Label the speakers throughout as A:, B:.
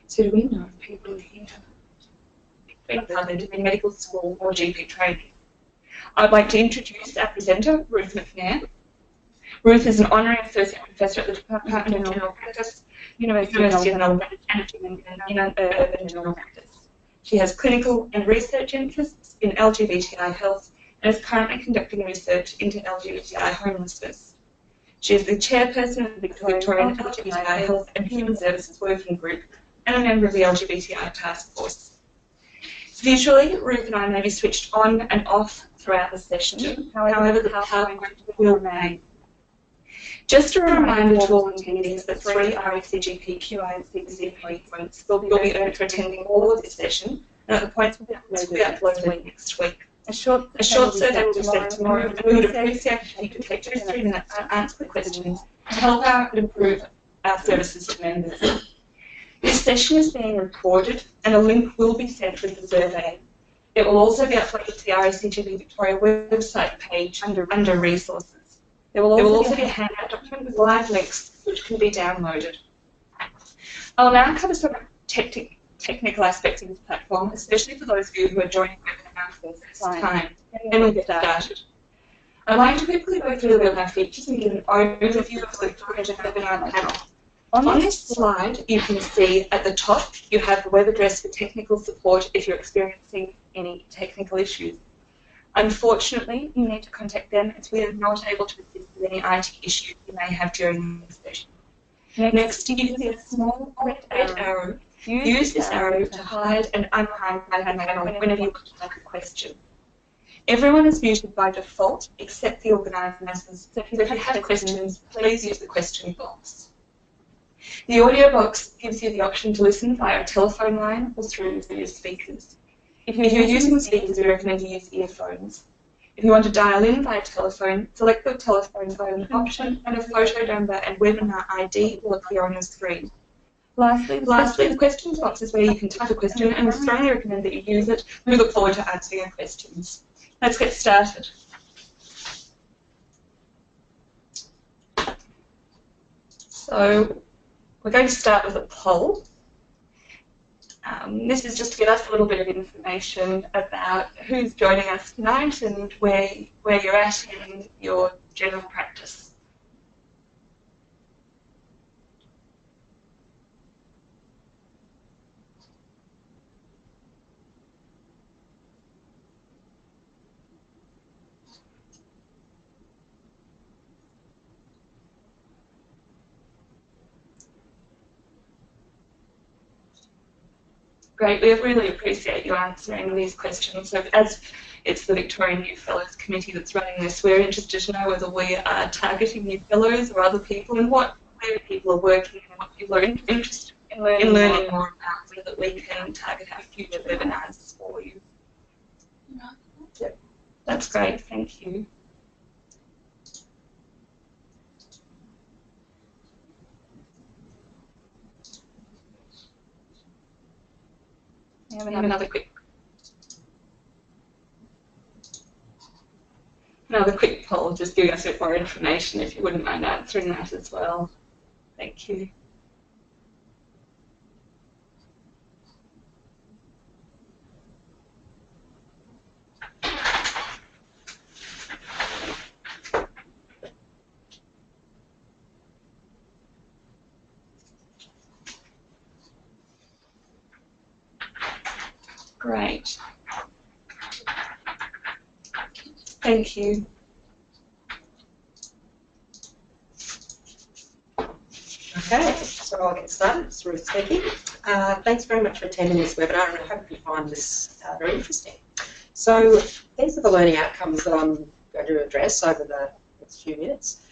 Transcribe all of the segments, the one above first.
A: So do we know if people are here being covered in medical school or GP training? I'd like to introduce our presenter, Ruth McNair. Ruth is an honorary associate professor at the Department of General Practice, University of Melbourne, in urban general practice. She has clinical and research interests in LGBTI health and is currently conducting research into LGBTI homelessness. She is the chairperson of the Victorian LGBTI Health and Human Services Working Group and a member of the LGBTI Task Force. Visually, Ruth and I may be switched on and off throughout the session, however the PowerPoint will remain. Just a reminder to all attendees that 3 RSCGP QICC points will be earned for attending all of this session, and the points will be uploaded next week. A short survey will be sent tomorrow, and we would appreciate if you could take 2 to 3 minutes to answer the questions to help out and improve our services to members. This session is being recorded, and a link will be sent with the survey. It will also be uploaded to the RSCGP Victoria website page under Resources. There will also be a handout document with live links which can be downloaded. I'll now cover some technical aspects of this platform, especially for those of you who are joining the webinar for the first time, and we'll get started. I'd like to quickly go through the webinar features and give an overview of the Victorian webinar panel. On this slide, you can see at the top you have the web address for technical support if you're experiencing any technical issues. Unfortunately, you need to contact them as we are not able to assist with any IT issues you may have during the session. Next, you can see a small red arrow. Use this arrow to hide and unhide my panel whenever you ask a question. Everyone is muted by default except the organisers, so if you have questions, please use the question box. The audio box gives you the option to listen via a telephone line or through your speakers. If you're using speakers, we recommend you use earphones. If you want to dial in via telephone, select the telephone phone option and a photo number and webinar ID will appear on the screen. Lastly, the questions box is where you can type a question, and we strongly recommend that you use it. We look forward to answering your questions. Let's get started. So we're going to start with a poll. This is just to give us a little bit of information about who's joining us tonight and where you're at in your general practice. Great, we really appreciate you answering these questions. So as it's the Victorian New Fellows Committee that's running this, we're interested to know whether we are targeting new fellows or other people and where people are working and what people are interested in learning more about so that we can target our future webinars for you. Yep. That's great, thank you. We have another quick poll, just giving us a bit more information if you wouldn't mind answering that as well. Thank you. Great. Thank you.
B: Okay, so I'll get started. It's Ruth speaking. Thanks very much for attending this webinar, and I hope you find this very interesting. So these are the learning outcomes that I'm going to address over the next few minutes.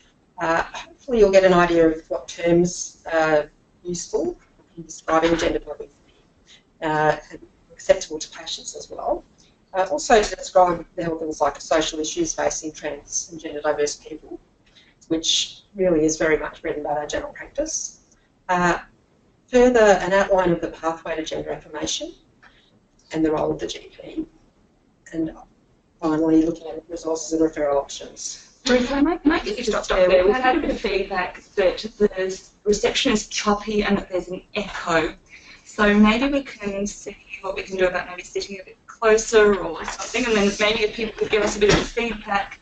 B: Hopefully you'll get an idea of what terms are useful in describing gender fluidity, acceptable to patients as well. Also to describe the health and psychosocial issues facing trans and gender diverse people, which really is very much bread and butter general practice. Further, an outline of the pathway to gender affirmation and the role of the GP. And finally, looking at resources and referral options.
A: Ruth, I might get you to stop there. We've had a bit of feedback that the reception is choppy and that there's an echo. So maybe we can see what we can do about maybe sitting a bit closer or something, and then maybe if people could give us a bit of feedback.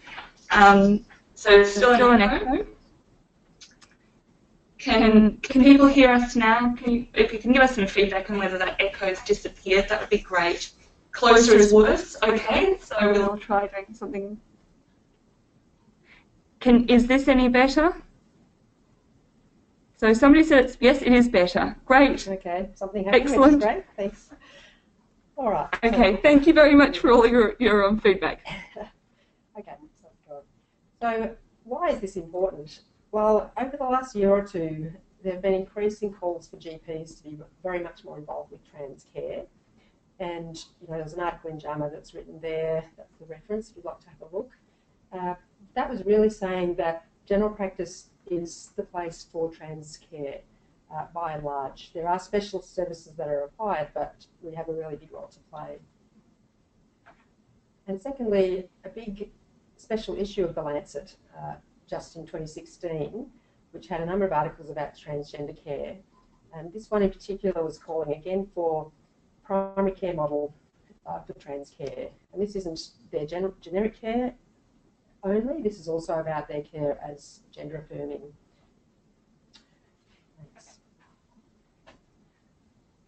A: So still an echo. Can people hear us now? If you can give us some feedback on whether that echo's disappeared, that would be great. Closer is worse. Okay, so we'll try doing something. Is this any better? So somebody said yes, it is better. Great.
B: Okay, something happened.
A: Excellent.
B: Which is great. Thanks. All right.
A: Okay, thank you very much for all your feedback.
B: Okay, so why is this important? Well, over the last year or two, there have been increasing calls for GPs to be very much more involved with trans care. And there's an article in JAMA that's written there. That's the reference if you'd like to have a look. That was really saying that general practice is the place for trans care by and large. There are special services that are required, but we have a really big role to play. And secondly, a big special issue of The Lancet just in 2016, which had a number of articles about transgender care. And this one in particular was calling again for primary care model for trans care. And this isn't their generic care only, this is also about their care as gender affirming. Thanks.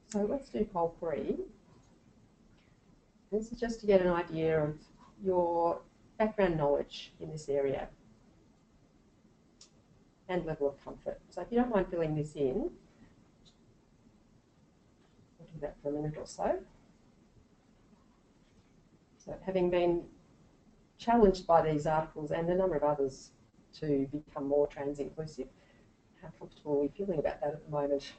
B: So let's do poll 3. This is just to get an idea of your background knowledge in this area and level of comfort. So if you don't mind filling this in, we'll do that for a minute or so. So having been challenged by these articles and a number of others to become more trans inclusive, how comfortable are we feeling about that at the moment?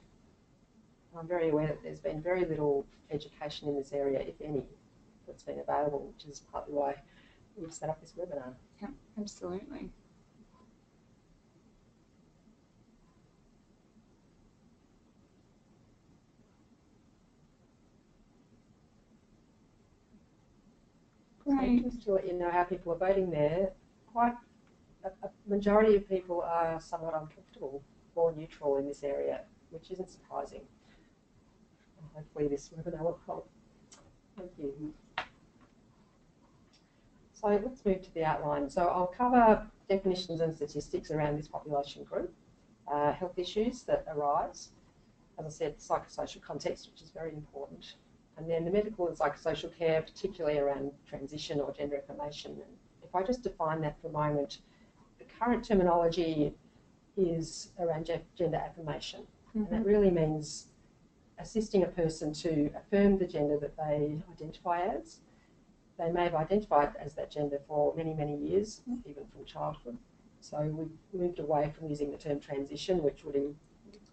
B: I'm very aware that there's been very little education in this area, if any, that's been available, which is partly why we've set up this webinar.
A: Yeah, absolutely.
B: Great. So just to let you know how people are voting there, quite a majority of people are somewhat uncomfortable or neutral in this area, which isn't surprising. And hopefully this webinar will help. Thank you. So let's move to the outline. So I'll cover definitions and statistics around this population group, health issues that arise, as I said, psychosocial context, which is very important, and then the medical and psychosocial care, particularly around transition or gender affirmation. And if I just define that for a moment, the current terminology is around gender affirmation, and that really means assisting a person to affirm the gender that they identify as. They may have identified as that gender for many, many years, even from childhood. So we've moved away from using the term transition, which would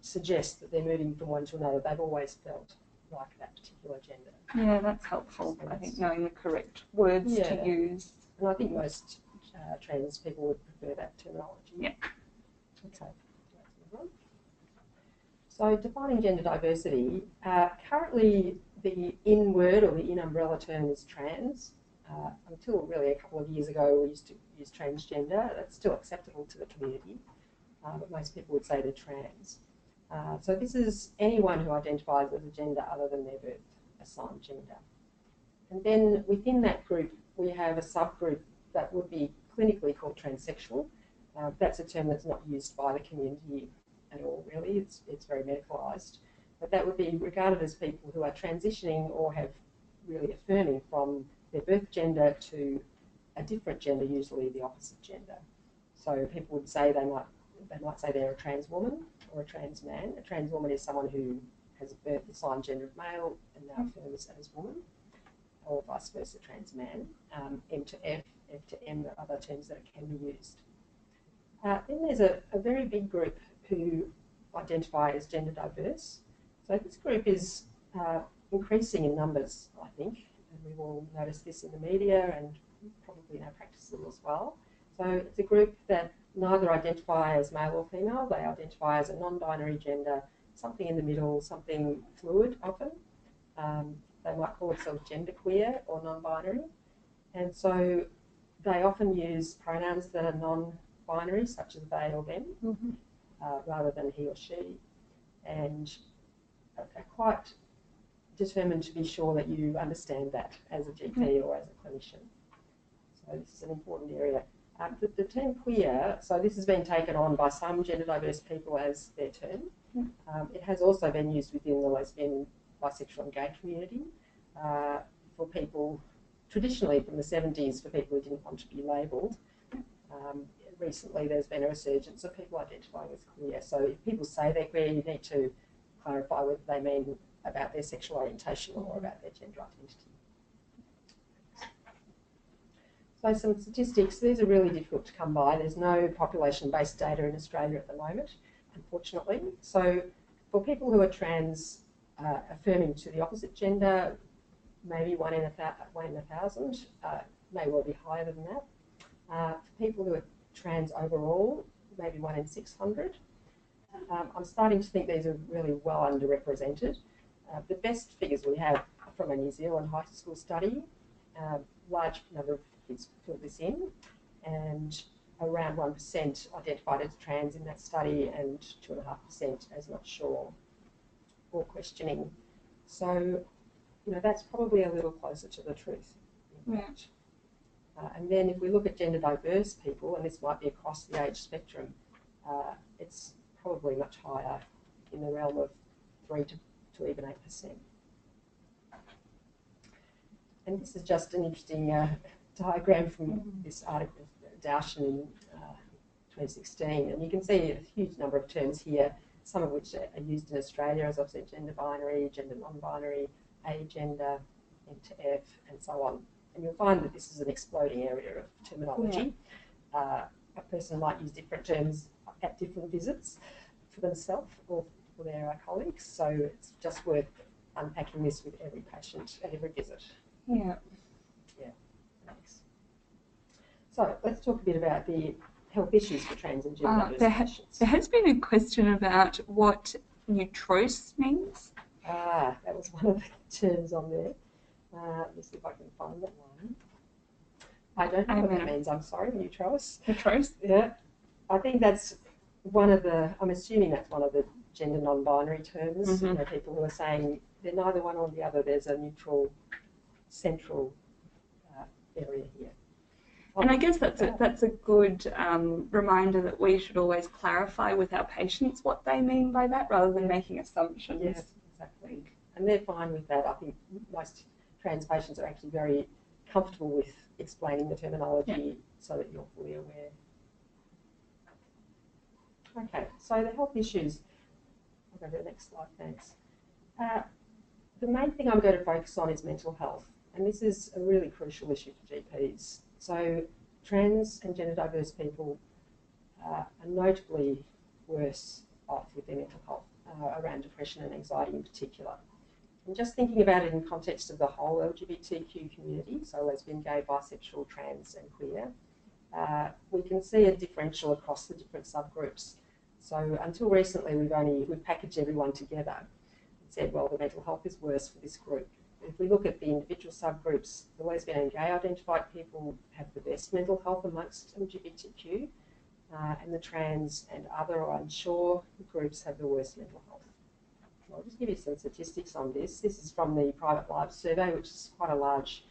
B: suggest that they're moving from one to another. They've always felt like that particular gender.
A: Yeah, that's helpful. I think knowing the correct words to use.
B: And I think most trans people would prefer that terminology.
A: Yeah.
B: Okay. So defining gender diversity, currently the in word or the in umbrella term is trans. Until really a couple of years ago we used to use transgender. That's still acceptable to the community, but most people would say they're trans. So this is anyone who identifies as a gender other than their birth assigned gender. And then within that group we have a subgroup that would be clinically called transsexual. That's a term that's not used by the community at all, really. It's very medicalised. But that would be regarded as people who are transitioning or have really affirming from their birth gender to a different gender, usually the opposite gender. So people would say they might say they're a trans woman or a trans man. A trans woman is someone who has a birth assigned gender of male and now affirms as woman, or vice versa, trans man. M to F, F to M, there are other terms that can be used. Then there's a very big group who identify as gender diverse. So this group is increasing in numbers, I think, and we will notice this in the media and probably in our practices as well. So it's a group that neither identify as male or female, they identify as a non-binary gender, something in the middle, something fluid often. They might call themselves genderqueer or non-binary. And so they often use pronouns that are non-binary, such as they or them, rather than he or she. And
C: are quite determined to be sure that you understand that as a GP or as a clinician. So this is an important area. The term queer, so this has been taken on by some gender diverse people as their term. It has also been used within the lesbian, bisexual and gay community for people, traditionally from the 70s, for people who didn't want to be labelled. Recently there's been a resurgence of people identifying as queer. So if people say they're queer, you need to clarify whether they mean about their sexual orientation or about their gender identity. So some statistics, these are really difficult to come by. There's no population-based data in Australia at the moment, unfortunately. So for people who are trans, affirming to the opposite gender, maybe 1 in 1,000, may well be higher than that. For people who are trans overall, maybe 1 in 600. I'm starting to think these are really well underrepresented. The best figures we have are from a New Zealand high school study. Large number of kids filled this in, and around 1% identified as trans in that study, and 2.5% as not sure or questioning. So, that's probably a little closer to the truth. And then if we look at gender diverse people, and this might be across the age spectrum, it's probably much higher, in the realm of 3 to even 8%. And this is just an interesting diagram from this article of Daushan in 2016. And you can see a huge number of terms here, some of which are used in Australia, as I've said, gender binary, gender non-binary, agender, N-to-F, and so on. And you'll find that this is an exploding area of terminology. A person might use different terms at different visits for themselves or for their colleagues. So it's just worth unpacking this with every patient at every visit.
A: Yeah.
C: Thanks. So let's talk a bit about the health issues for trans and gender diverse patients.
A: There has been a question about what neutrose means.
C: That was one of the terms on there. Let me see if I can find that one. I don't know what that means, I'm sorry, neutrose.
A: Neutrose?
C: Yeah. I think that's one of the, I'm assuming that's one of the gender non-binary terms. People who are saying they're neither one or the other, there's a neutral, central area here.
A: And I guess that's a good reminder that we should always clarify with our patients what they mean by that, rather than making assumptions.
C: Yes, exactly. And they're fine with that. I think most trans patients are actually very comfortable with explaining the terminology so that you're fully aware. Okay, so the health issues. I'll go to the next slide, thanks. The main thing I'm going to focus on is mental health, and this is a really crucial issue for GPs. So trans and gender diverse people are notably worse off with their mental health, around depression and anxiety in particular. And just thinking about it in context of the whole LGBTQ community, so lesbian, gay, bisexual, trans and queer, we can see a differential across the different subgroups. So until recently we've packaged everyone together and said, well, the mental health is worse for this group. If we look at the individual subgroups, the lesbian and gay identified people have the best mental health amongst LGBTQ, and the trans and other or unsure groups have the worst mental health. I'll just give you some statistics on this. This is from the Private Lives Survey, which is quite a large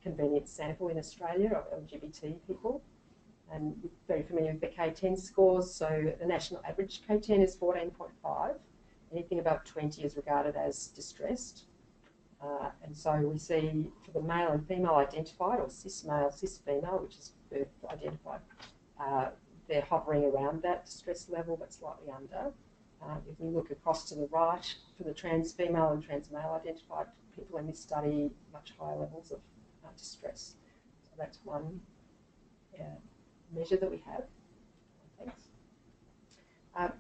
C: convenience sample in Australia of LGBT people. And you're very familiar with the K10 scores. So the national average K10 is 14.5. Anything above 20 is regarded as distressed. And so we see for the male and female identified, or cis male, cis female, which is birth identified, they're hovering around that distress level but slightly under. If we look across to the right, for the trans female and trans male identified people in this study, much higher levels of distress. So that's one measure that we have. Thanks.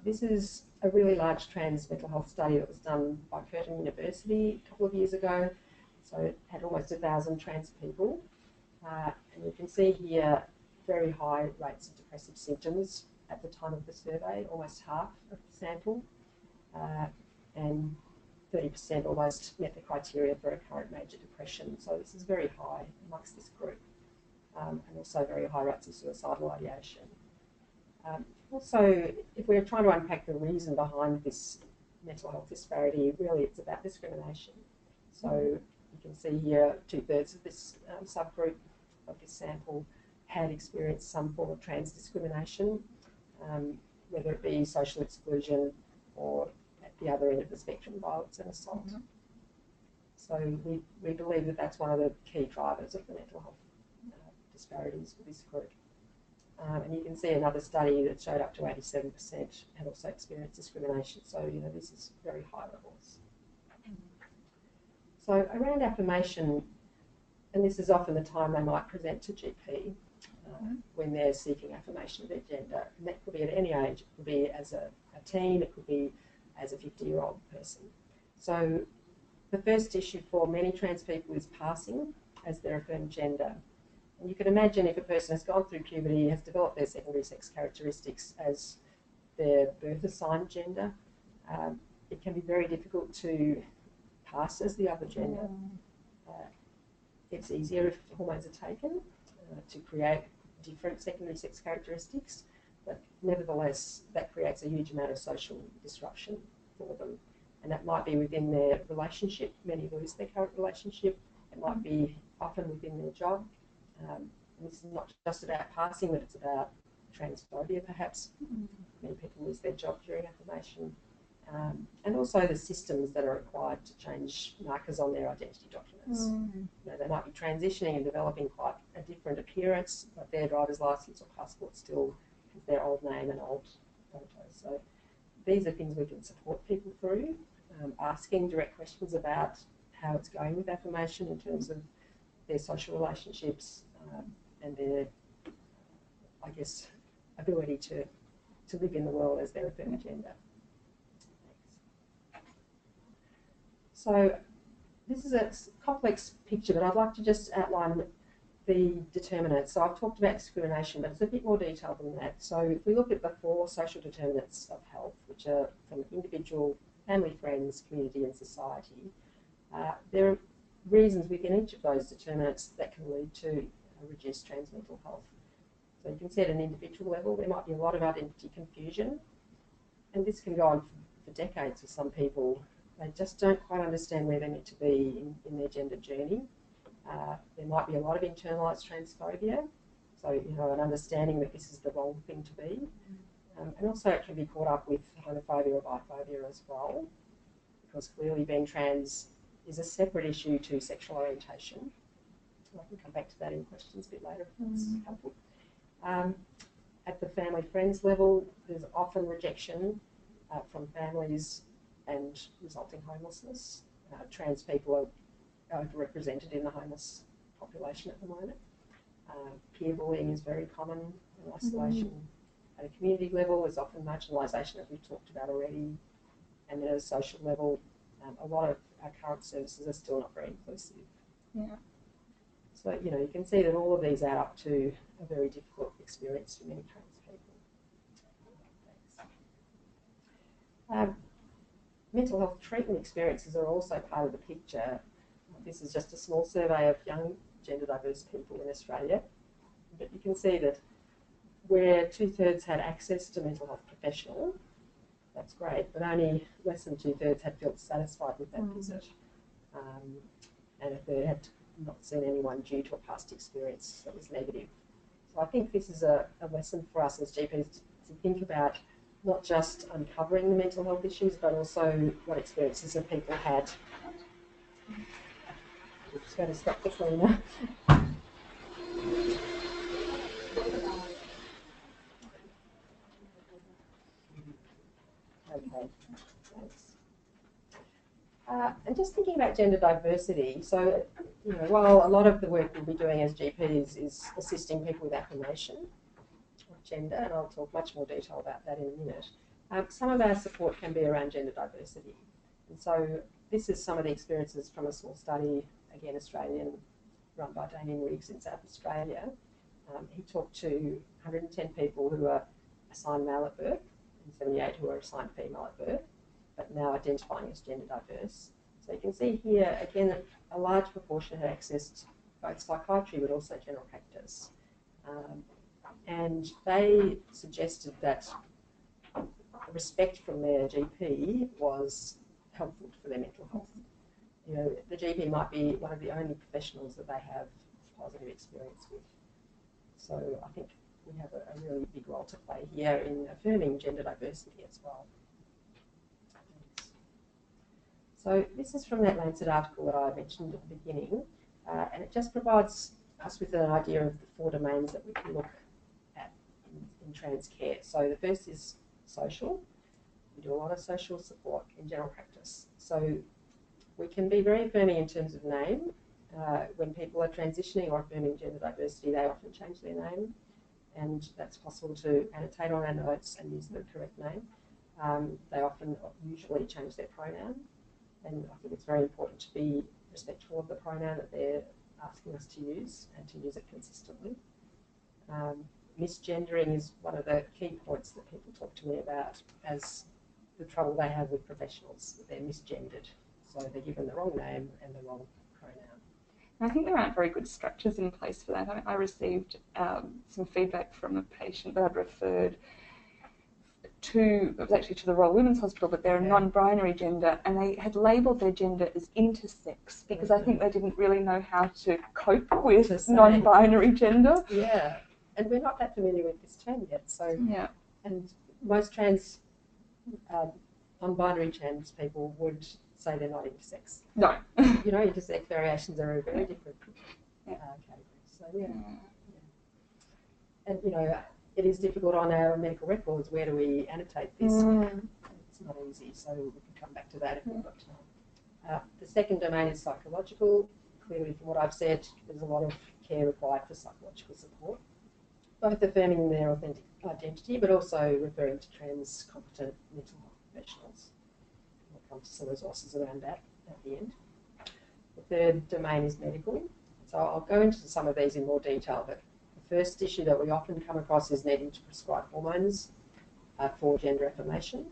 C: This is a really large trans mental health study that was done by Curtin University a couple of years ago. So it had almost 1,000 trans people. And you can see here very high rates of depressive symptoms at the time of the survey, almost half of the sample, and 30% almost met the criteria for a current major depression. So this is very high amongst this group, and also very high rates of suicidal ideation. Also, if we're trying to unpack the reason behind this mental health disparity, really it's about discrimination. So you can see here 2/3 of this subgroup of this sample had experienced some form of trans discrimination, whether it be social exclusion or at the other end of the spectrum, violence and assault. So we believe that that's one of the key drivers of the mental health disparities for this group. And you can see another study that showed up to 87% had also experienced discrimination. So, this is very high levels. So around affirmation, and this is often the time they might present to GP when they're seeking affirmation of their gender. And that could be at any age. It could be as a teen, it could be as a 50-year-old person. So the first issue for many trans people is passing as their affirmed gender. And you can imagine if a person has gone through puberty, has developed their secondary sex characteristics as their birth assigned gender, it can be very difficult to pass as the other gender. It's easier if hormones are taken to create different secondary sex characteristics, but nevertheless that creates a huge amount of social disruption for them. And that might be within their relationship. Many lose their current relationship. It might be often within their job. And this is not just about passing, but it's about transphobia perhaps. Many people lose their job during affirmation. And also the systems that are required to change markers on their identity documents. They might be transitioning and developing quite a different appearance, but their driver's licence or passport still has their old name and old photos. So these are things we can support people through, asking direct questions about how it's going with affirmation in terms of their social relationships and their, I guess, ability to live in the world as their affirmed gender. So this is a complex picture, but I'd like to just outline the determinants. So I've talked about discrimination, but it's a bit more detailed than that. So if we look at the 4 social determinants of health, which are from individual, family, friends, community and society, there are reasons within each of those determinants that can lead to reduced trans mental health. So you can see at an individual level, there might be a lot of identity confusion, and this can go on for decades for some people. They just don't quite understand where they're meant to be in their gender journey. There might be a lot of internalised transphobia, so an understanding that this is the wrong thing to be. And also it can be caught up with homophobia or biphobia as well, because clearly being trans is a separate issue to sexual orientation. I can come back to that in questions a bit later if that's helpful. At the family friends level, there's often rejection from families and resulting homelessness. Trans people are overrepresented in the homeless population at the moment. Peer bullying is very common in isolation. At a community level, there's often marginalisation, as we've talked about already. And then at a social level, a lot of our current services are still not very inclusive. So, you can see that all of these add up to a very difficult experience for many trans people. Mental health treatment experiences are also part of the picture. This is just a small survey of young gender diverse people in Australia, but you can see that where 2/3 had access to mental health professional, that's great, but only less than 2/3 had felt satisfied with that visit. And if they had not seen anyone due to a past experience that was negative. So I think this is a lesson for us as GPs to think about not just uncovering the mental health issues, but also what experiences have people had. Just going to stop the cleaner. Okay, thanks. And just thinking about gender diversity, so while a lot of the work we'll be doing as GPs is assisting people with affirmation of gender, and I'll talk much more detail about that in a minute, some of our support can be around gender diversity. And so this is some of the experiences from a small study, again Australian, run by Damien Riggs in South Australia. He talked to 110 people who are assigned male at birth and 78 who are assigned female at birth, but now identifying as gender diverse. So you can see here, again, a large proportion had accessed both psychiatry but also general practice. And they suggested that respect from their GP was helpful for their mental health. You know, the GP might be one of the only professionals that they have positive experience with. So I think we have a really big role to play here in affirming gender diversity as well. So this is from that Lancet article that I mentioned at the beginning, and it just provides us with an idea of the 4 domains that we can look at in trans care. So the first is social. We do a lot of social support in general practice. So we can be very affirming in terms of name. When people are transitioning or affirming gender diversity, they often change their name, and that's possible to annotate on our notes and use the correct name. They often usually change their pronoun, and I think it's very important to be respectful of the pronoun that they're asking us to use and to use it consistently. Misgendering is one of the key points that people talk to me about as the trouble they have with professionals. They're misgendered, so they're given the wrong name and the wrong pronoun.
A: I think there aren't very good structures in place for that. I received some feedback from a patient that I'd referred to, it was actually to the Royal Women's Hospital, but they're a non-binary gender, and they had labelled their gender as intersex because I think they didn't really know how to cope with non-binary gender.
C: Yeah, and we're not that familiar with this term yet. So
A: yeah,
C: and most trans, non-binary trans people would say they're not intersex.
A: No.
C: You know, intersex variations are very different categories. So yeah. And you know, it is difficult on our medical records. Where do we annotate this? It's not easy, so we can come back to that if we've got time. The second domain is psychological. Clearly, from what I've said, there's a lot of care required for psychological support, both affirming their authentic identity, but also referring to trans competent mental health professionals. We'll come to some resources around that at the end. The third domain is medical. So I'll go into some of these in more detail, but the first issue that we often come across is needing to prescribe hormones for gender affirmation.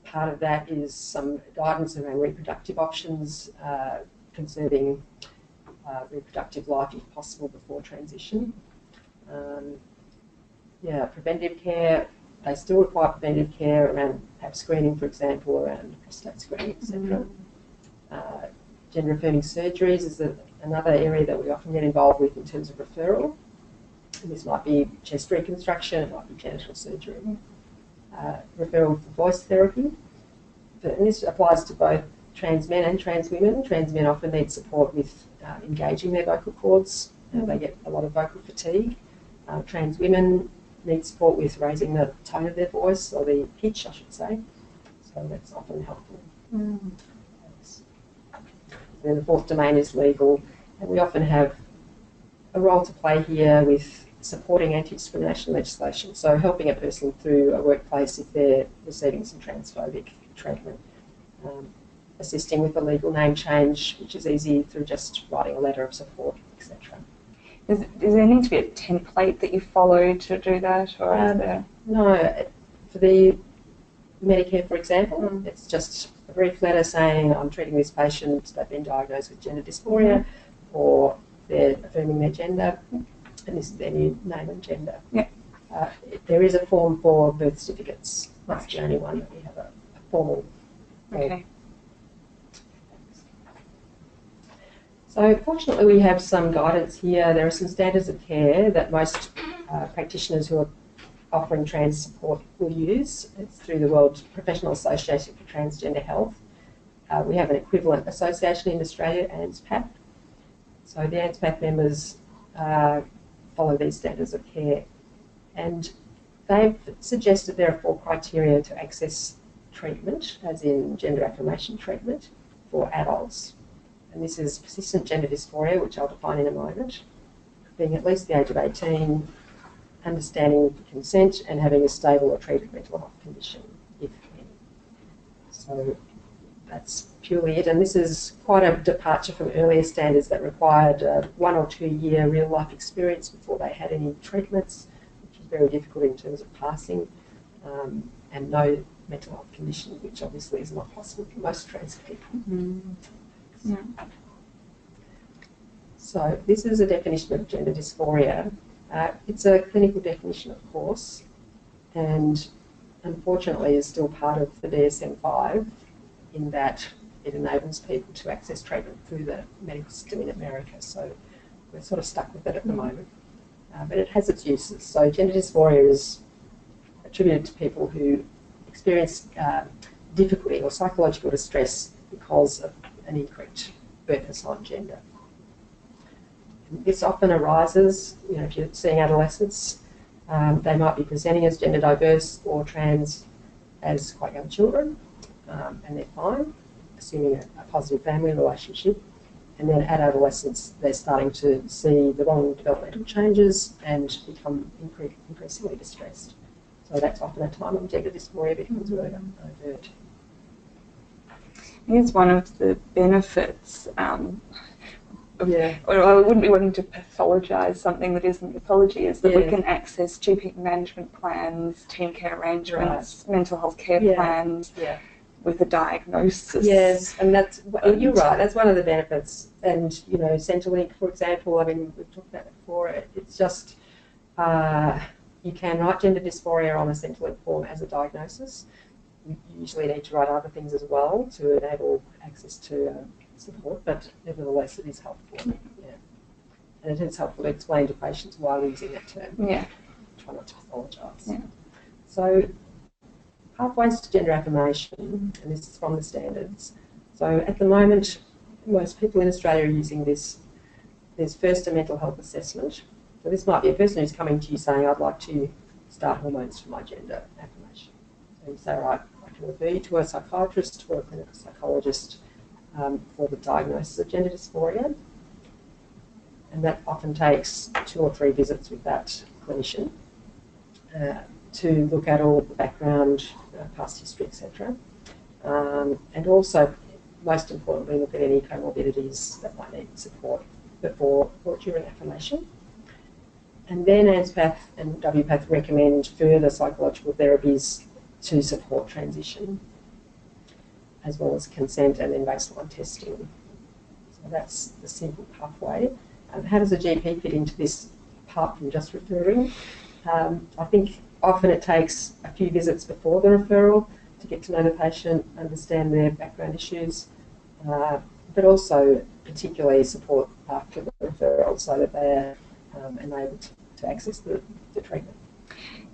C: Part of that is some guidance around reproductive options, conserving reproductive life if possible before transition. Preventive care, they still require preventive care around PAP screening, for example, around prostate screening, etc. Gender affirming surgeries is another area that we often get involved with in terms of referral. And this might be chest reconstruction, it might be genital surgery. Referral for voice therapy. And this applies to both trans men and trans women. Trans men often need support with engaging their vocal cords. They get a lot of vocal fatigue. Trans women need support with raising the tone of their voice, or the pitch, I should say. So that's often helpful. Then the fourth domain is legal, and we often have a role to play here with supporting anti-discrimination legislation, so helping a person through a workplace if they're receiving some transphobic treatment, assisting with a legal name change, which is easy through just writing a letter of support, etc.
A: Does there need to be a template that you follow to do that, or is there?
C: No, for the Medicare, for example, it's just a brief letter saying I'm treating this patient, they've been diagnosed with gender dysphoria, or they're affirming their gender, and this is their new name and gender.
A: Yeah.
C: There is a form for birth certificates. That's the only one that we have a formal form.
A: Okay.
C: So fortunately we have some guidance here. There are some standards of care that most practitioners who are offering trans support will use. It's through the World Professional Association for Transgender Health. We have an equivalent association in Australia, ANZPAP. So the ANZPAP members follow these standards of care, and they've suggested there are 4 criteria to access treatment, as in gender affirmation treatment, for adults. And this is persistent gender dysphoria, which I'll define in a moment, being at least the age of 18, understanding consent, and having a stable or treated mental health condition, if any. So that's purely it, and this is quite a departure from earlier standards that required 1 or 2 year real life experience before they had any treatments, which is very difficult in terms of passing, and no mental health condition, which obviously is not possible for most trans people. Yeah. So this is a definition of gender dysphoria. It's a clinical definition, of course, and unfortunately is still part of the DSM-5 in that it enables people to access treatment through the medical system in America. So we're sort of stuck with it at the moment. But it has its uses. So gender dysphoria is attributed to people who experience difficulty or psychological distress because of an incorrect focus on gender. This often arises, if you're seeing adolescents, they might be presenting as gender diverse or trans as quite young children, and they're fine, assuming a positive family relationship. And then at adolescence, they're starting to see the wrong developmental changes and become increasingly distressed. So that's often a time when gender dysphoria becomes really overt.
A: Here's one of the benefits.
C: Yeah.
A: Or I wouldn't be wanting to pathologise something that isn't pathology, is that we can access GP management plans, team care arrangements, mental health care plans with a diagnosis.
C: Yes, and you're right, that's one of the benefits. And, Centrelink, for example, I mean, we've talked about it before, it's just, you can write gender dysphoria on a Centrelink form as a diagnosis. You usually need to write other things as well to enable access to support, but nevertheless it is helpful. Yeah. And it is helpful to explain to patients why we're using that term.
A: Yeah.
C: Try not to pathologise.
A: Yeah.
C: So pathways to gender affirmation, and this is from the standards. So at the moment, most people in Australia are using this. There's first a mental health assessment. So this might be a person who's coming to you saying, I'd like to start hormones for my gender affirmation. So you say, right, I can refer you to a psychiatrist or a clinical psychologist for the diagnosis of gender dysphoria. And that often takes 2 or 3 visits with that clinician to look at all of the background, past history, etc. And also, most importantly, look at any comorbidities that might need support before or during affirmation. And then ANZPATH and WPATH recommend further psychological therapies to support transition, as well as consent and then baseline testing. So that's the simple pathway. How does a GP fit into this apart from just referring? I think often it takes a few visits before the referral to get to know the patient, understand their background issues, but also particularly support after the referral so that they're enabled to access the treatment.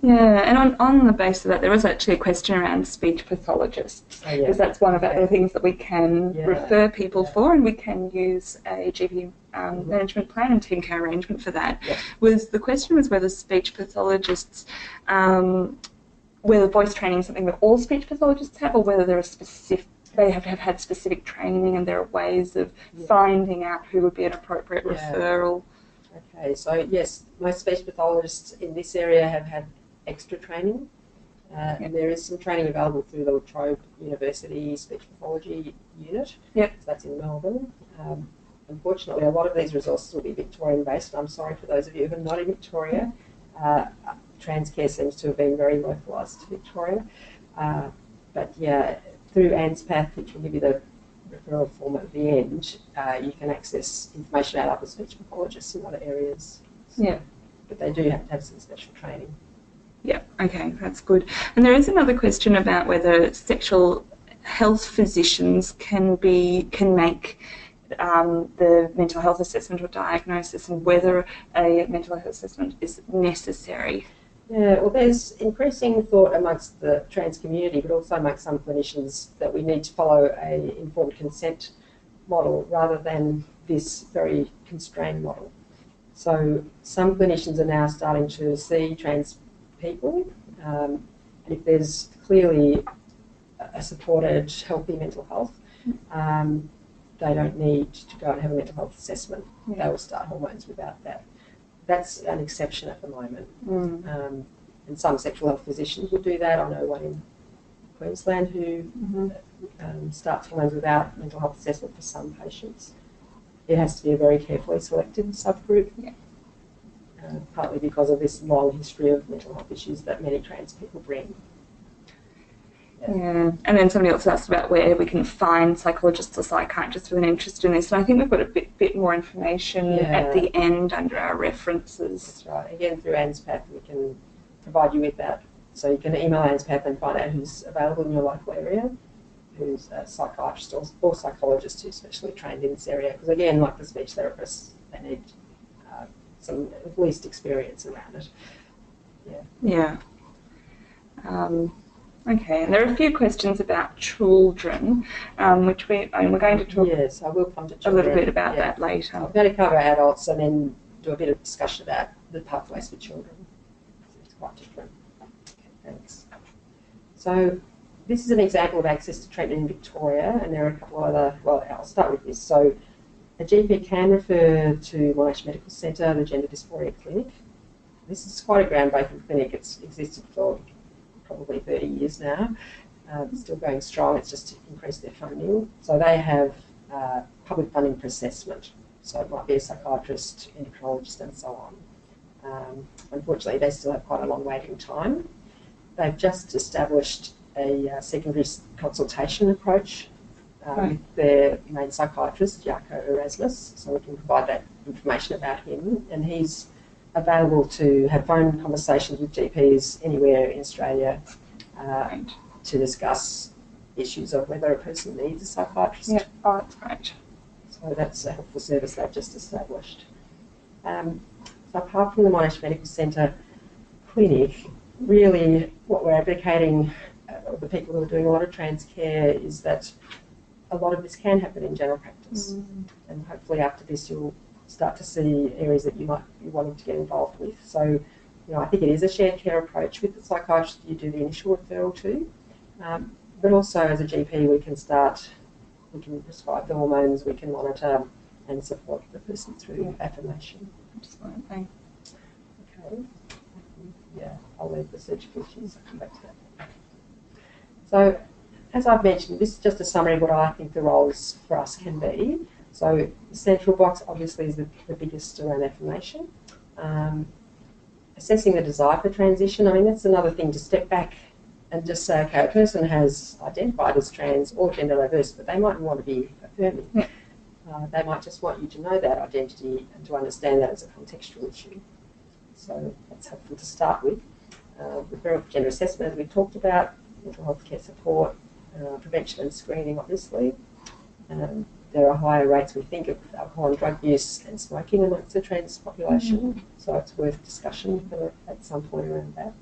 A: Yeah, and on the basis of that, there was actually a question around speech pathologists, because that's one of the things that we can refer people for, and we can use a GP management plan and team care arrangement for that. The question was whether speech pathologists, whether voice training is something that all speech pathologists have, or whether there are they have had specific training and there are ways of finding out who would be an appropriate referral.
C: Okay, so yes, most speech pathologists in this area have had extra training, and there is some training available through the La Trobe University Speech Pathology Unit. So that's in Melbourne. Unfortunately, a lot of these resources will be Victorian-based, and I'm sorry for those of you who are not in Victoria. Transcare seems to have been very localised to Victoria. But yeah, through ANZPATH, which will give you the referral form at the end, you can access information about other speech pathologists in other areas. So, but they do have to have some special training.
A: Yeah, okay, that's good. And there is another question about whether sexual health physicians can make the mental health assessment or diagnosis, and whether a mental health assessment is necessary.
C: Yeah, well, there's increasing thought amongst the trans community, but also amongst some clinicians, that we need to follow an informed consent model rather than this very constrained model. So some clinicians are now starting to see trans people, and if there's clearly a supported, healthy mental health, they don't need to go and have a mental health assessment. They will start hormones without that. That's an exception at the moment. And some sexual health physicians will do that. I know one in Queensland who starts hormones without mental health assessment for some patients. It has to be a very carefully selected subgroup, partly because of this long history of mental health issues that many trans people bring.
A: And then somebody else asked about where we can find psychologists or psychiatrists with an interest in this, and I think we've got a bit more information at the end under our references.
C: That's right. Again, through ANZPATH, we can provide you with that So you can email ANZPATH and find out who's available in your local area, who's a psychiatrist or psychologist who's specially trained in this area. Because again, like the speech therapists, they need some at least experience around it.
A: Yeah. Okay, and there are a few questions about children, which we're going to talk
C: Yes, I will come to
A: a
C: children.
A: little bit about that later.
C: I'm going to cover adults and then do a bit of discussion about the pathways for children. It's quite different. Okay, thanks. So this is an example of access to treatment in Victoria, and there are a couple of other, well, I'll start with this. So a GP can refer to Monash Medical Centre, the Gender Dysphoria Clinic. This is quite a groundbreaking clinic. It's existed for probably 30 years now. It's still going strong. It's just increased their funding. So they have public funding for assessment. So it might be a psychiatrist, endocrinologist, and so on. Unfortunately, they still have quite a long waiting time. They've just established a secondary consultation approach with their main psychiatrist, Jaco Erasmus, so we can provide that information about him. And he's available to have phone conversations with GPs anywhere in Australia to discuss issues of whether a person needs a psychiatrist.
A: Yeah, oh, that's great.
C: So that's a helpful service they've just established. So apart from the Monash Medical Centre clinic, really what we're advocating, the people who are doing a lot of trans care, is that a lot of this can happen in general practice. And hopefully after this you'll start to see areas that you might be wanting to get involved with. So, you know, I think it is a shared care approach with the psychiatrist you do the initial referral to. But also as a GP we can prescribe the hormones, we can monitor and support the person through affirmation.
A: Absolutely.
C: Okay. Yeah, I'll leave the surgical issues. I'll come back to that. So, as I've mentioned, this is just a summary of what I think the roles for us can be. So the central box obviously is the biggest around affirmation. Assessing the desire for transition, I mean, that's another thing to step back and just say, okay, a person has identified as trans or gender diverse, but they might want to be affirming.
A: Yeah.
C: They might just want you to know that identity and to understand that as a contextual issue. So that's helpful to start with. Referral for gender assessment, as we talked about, mental health care support, prevention and screening, obviously. There are higher rates, we think, of alcohol and drug use and smoking amongst the trans population, so it's worth discussion at some point around that.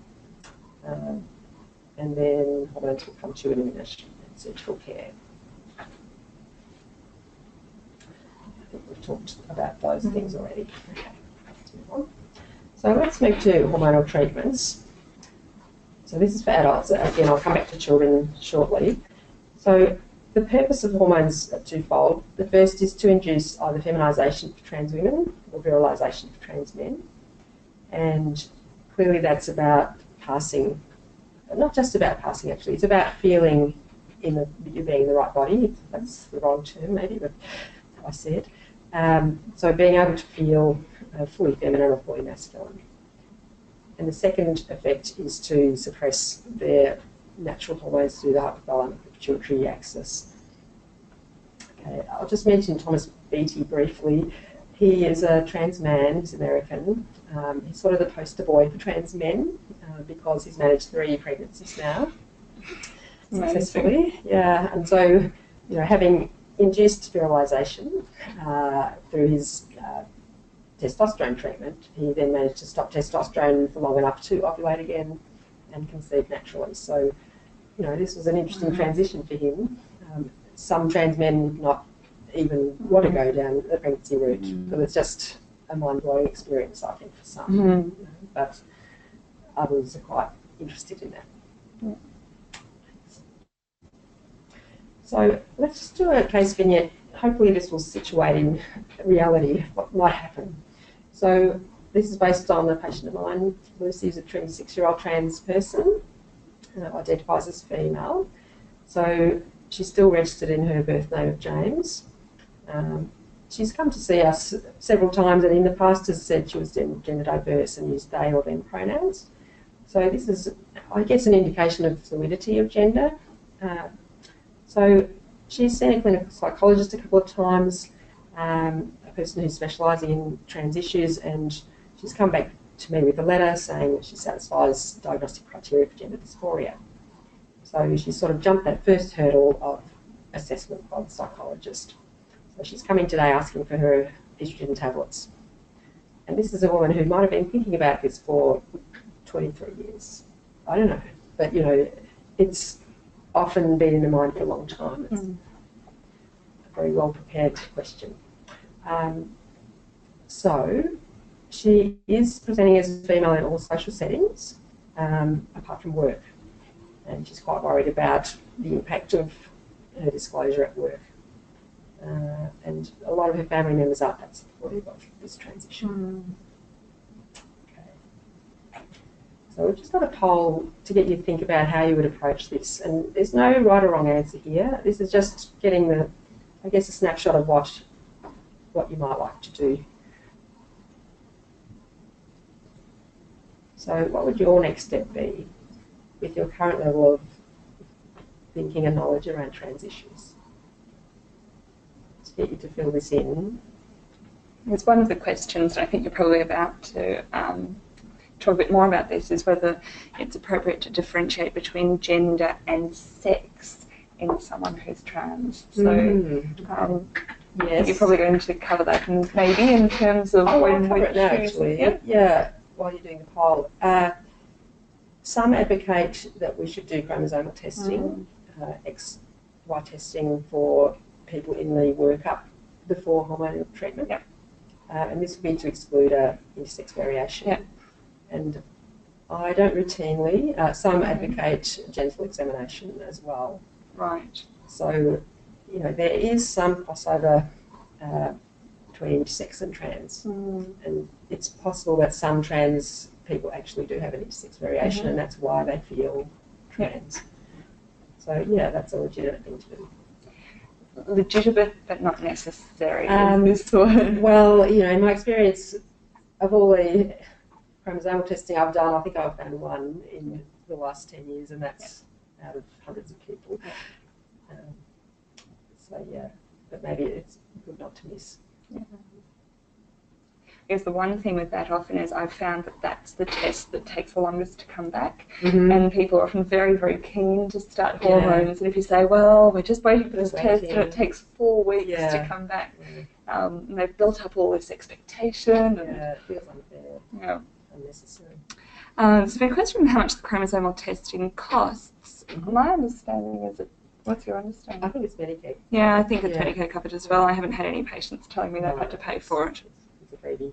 C: And then hormones will come to elimination and surgical care. I think we've talked about those things already. Okay, let's move on. So let's move to hormonal treatments. So this is for adults. Again, I'll come back to children shortly. So the purpose of hormones are twofold. The first is to induce either feminisation for trans women or virilisation for trans men. And clearly that's about passing, not just about passing actually, it's about feeling you being in the right body. That's the wrong term maybe, but that's how I see it. So being able to feel fully feminine or fully masculine. And the second effect is to suppress their natural hormones through the hypothalamic pituitary axis. Okay, I'll just mention Thomas Beattie briefly. He is a trans man, he's American. He's sort of the poster boy for trans men because he's managed 3 pregnancies now successfully. Yeah, and so, you know, having induced sterilisation through his testosterone treatment, he then managed to stop testosterone for long enough to ovulate again and conceive naturally. So, you know, this was an interesting transition for him. Some trans men would not even want to go down the pregnancy route, but it's just a mind-blowing experience, I think, for some. But others are quite interested in that. So let's just do a case vignette. Hopefully this will situate in reality what might happen. So this is based on a patient of mine. Lucy is a 26-year-old trans person, identifies as female. So she's still registered in her birth name of James. She's come to see us several times and in the past has said she was gender diverse and used they or them pronouns. So this is, I guess, an indication of fluidity of gender. So she's seen a clinical psychologist a couple of times, a person who's specialising in trans issues, and she's come back to me with a letter saying that she satisfies diagnostic criteria for gender dysphoria. So she sort of jumped that first hurdle of assessment by the psychologist. So she's come in today asking for her estrogen tablets. And this is a woman who might have been thinking about this for 23 years. I don't know. But, you know, it's often been in the mind for a long time. It's a very well-prepared question. So she is presenting as a female in all social settings, apart from work. And she's quite worried about the impact of her disclosure at work. And a lot of her family members aren't that supportive of this transition. Okay. So we've just got a poll to get you to think about how you would approach this. And there's no right or wrong answer here. This is just getting a snapshot of what you might like to do. So what would your next step be with your current level of thinking and knowledge around trans issues? To get you to fill this in.
A: It's one of the questions, and I think you're probably about to talk a bit more about this, is whether it's appropriate to differentiate between gender and sex in someone who's trans. So
C: yes.
A: You're probably going to cover that maybe in terms of when we choose.
C: Actually. Yeah, while you're doing the poll. Some advocate that we should do chromosomal testing, XY testing for people in the workup before hormonal treatment.
A: Yep.
C: And this would be to exclude intersex variation.
A: Yep.
C: And I don't routinely. Some advocate genital examination as well.
A: Right.
C: So, you know, there is some crossover between intersex and trans. And it's possible that some trans people actually do have an intersex variation, and that's why they feel trans. So, yeah, that's a legitimate thing to do.
A: Legitimate, but not necessary. This one.
C: Well, you know, in my experience of all the chromosomal testing I've done, I think I've found one in the last 10 years, and that's out of hundreds of people. So, yeah, but maybe it's good not to miss.
A: Yeah. I guess the one thing with that often is I've found that that's the test that takes the longest to come back, and people are often very, very keen to start hormones, and if you say, well, we're just waiting for this test and it takes 4 weeks to come back, and they've built up all this expectation. And,
C: it feels unfair, unnecessary.
A: There's been a question on how much the chromosomal testing costs. My understanding is what's your understanding?
C: I think it's Medicare.
A: Yeah, I think it's Medicare covered as well. I haven't had any patients telling me they've had to pay for it.
C: It's a freebie.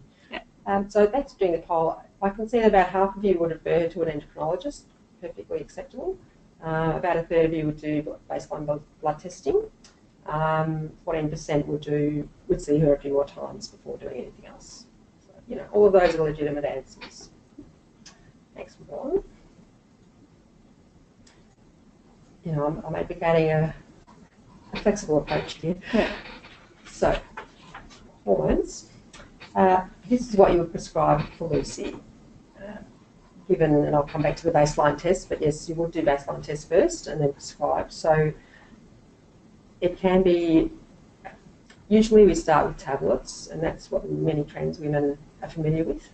C: So that's doing the poll. I can see that about half of you would refer to an endocrinologist, perfectly acceptable. About a third of you would do baseline blood testing. 14% would see her a few more times before doing anything else. So, you know, all of those are legitimate answers. Next one. You know, I'm advocating a flexible approach here. So, hormones. This is what you would prescribe for Lucy, given, and I'll come back to the baseline test, but yes, you would do baseline test first and then prescribe. So it can be, usually we start with tablets, and that's what many trans women are familiar with.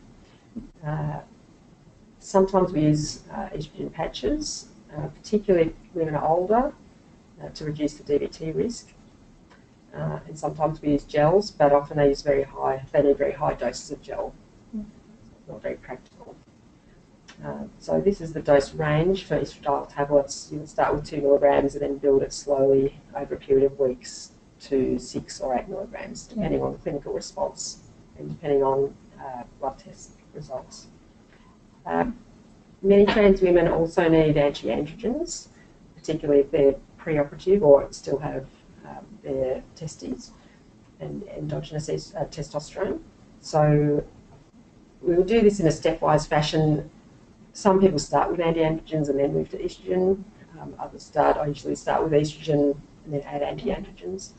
C: Sometimes we use estrogen patches, particularly if women are older, to reduce the DVT risk. And sometimes we use gels, but often they need very high doses of gel. It's not very practical. So this is the dose range for estradiol tablets. You would start with 2 milligrams and then build it slowly over a period of weeks to 6 or 8 milligrams, depending on the clinical response and depending on blood test results. Many trans women also need anti-androgens, particularly if they're preoperative or still have their testes and endogenous testosterone. So we will do this in a stepwise fashion. Some people start with anti-androgens and then move to estrogen. I usually start with estrogen and then add anti-androgens.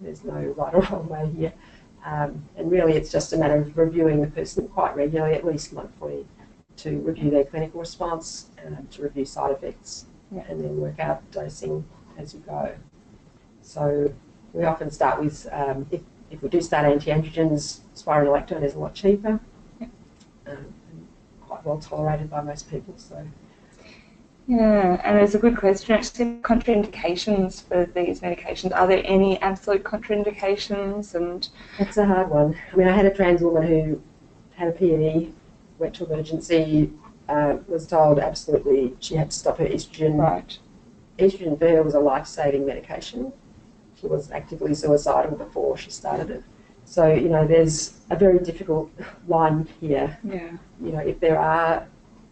C: There's no right or wrong way here. And really it's just a matter of reviewing the person quite regularly, at least monthly, to review their clinical response and to review side effects and then work out dosing as you go. So we often start with, if we do start anti-androgens, spironolactone is a lot cheaper. and quite well tolerated by most people. So.
A: Yeah, and it's a good question. Actually, contraindications for these medications. Are there any absolute contraindications? And
C: that's a hard one. I mean, I had a trans woman who had a PNE, went to emergency, was told absolutely she had to stop her estrogen.
A: Right.
C: Estrogen for her was a life-saving medication. She was actively suicidal before she started it. So, you know, there's a very difficult line here.
A: Yeah.
C: You know, if there are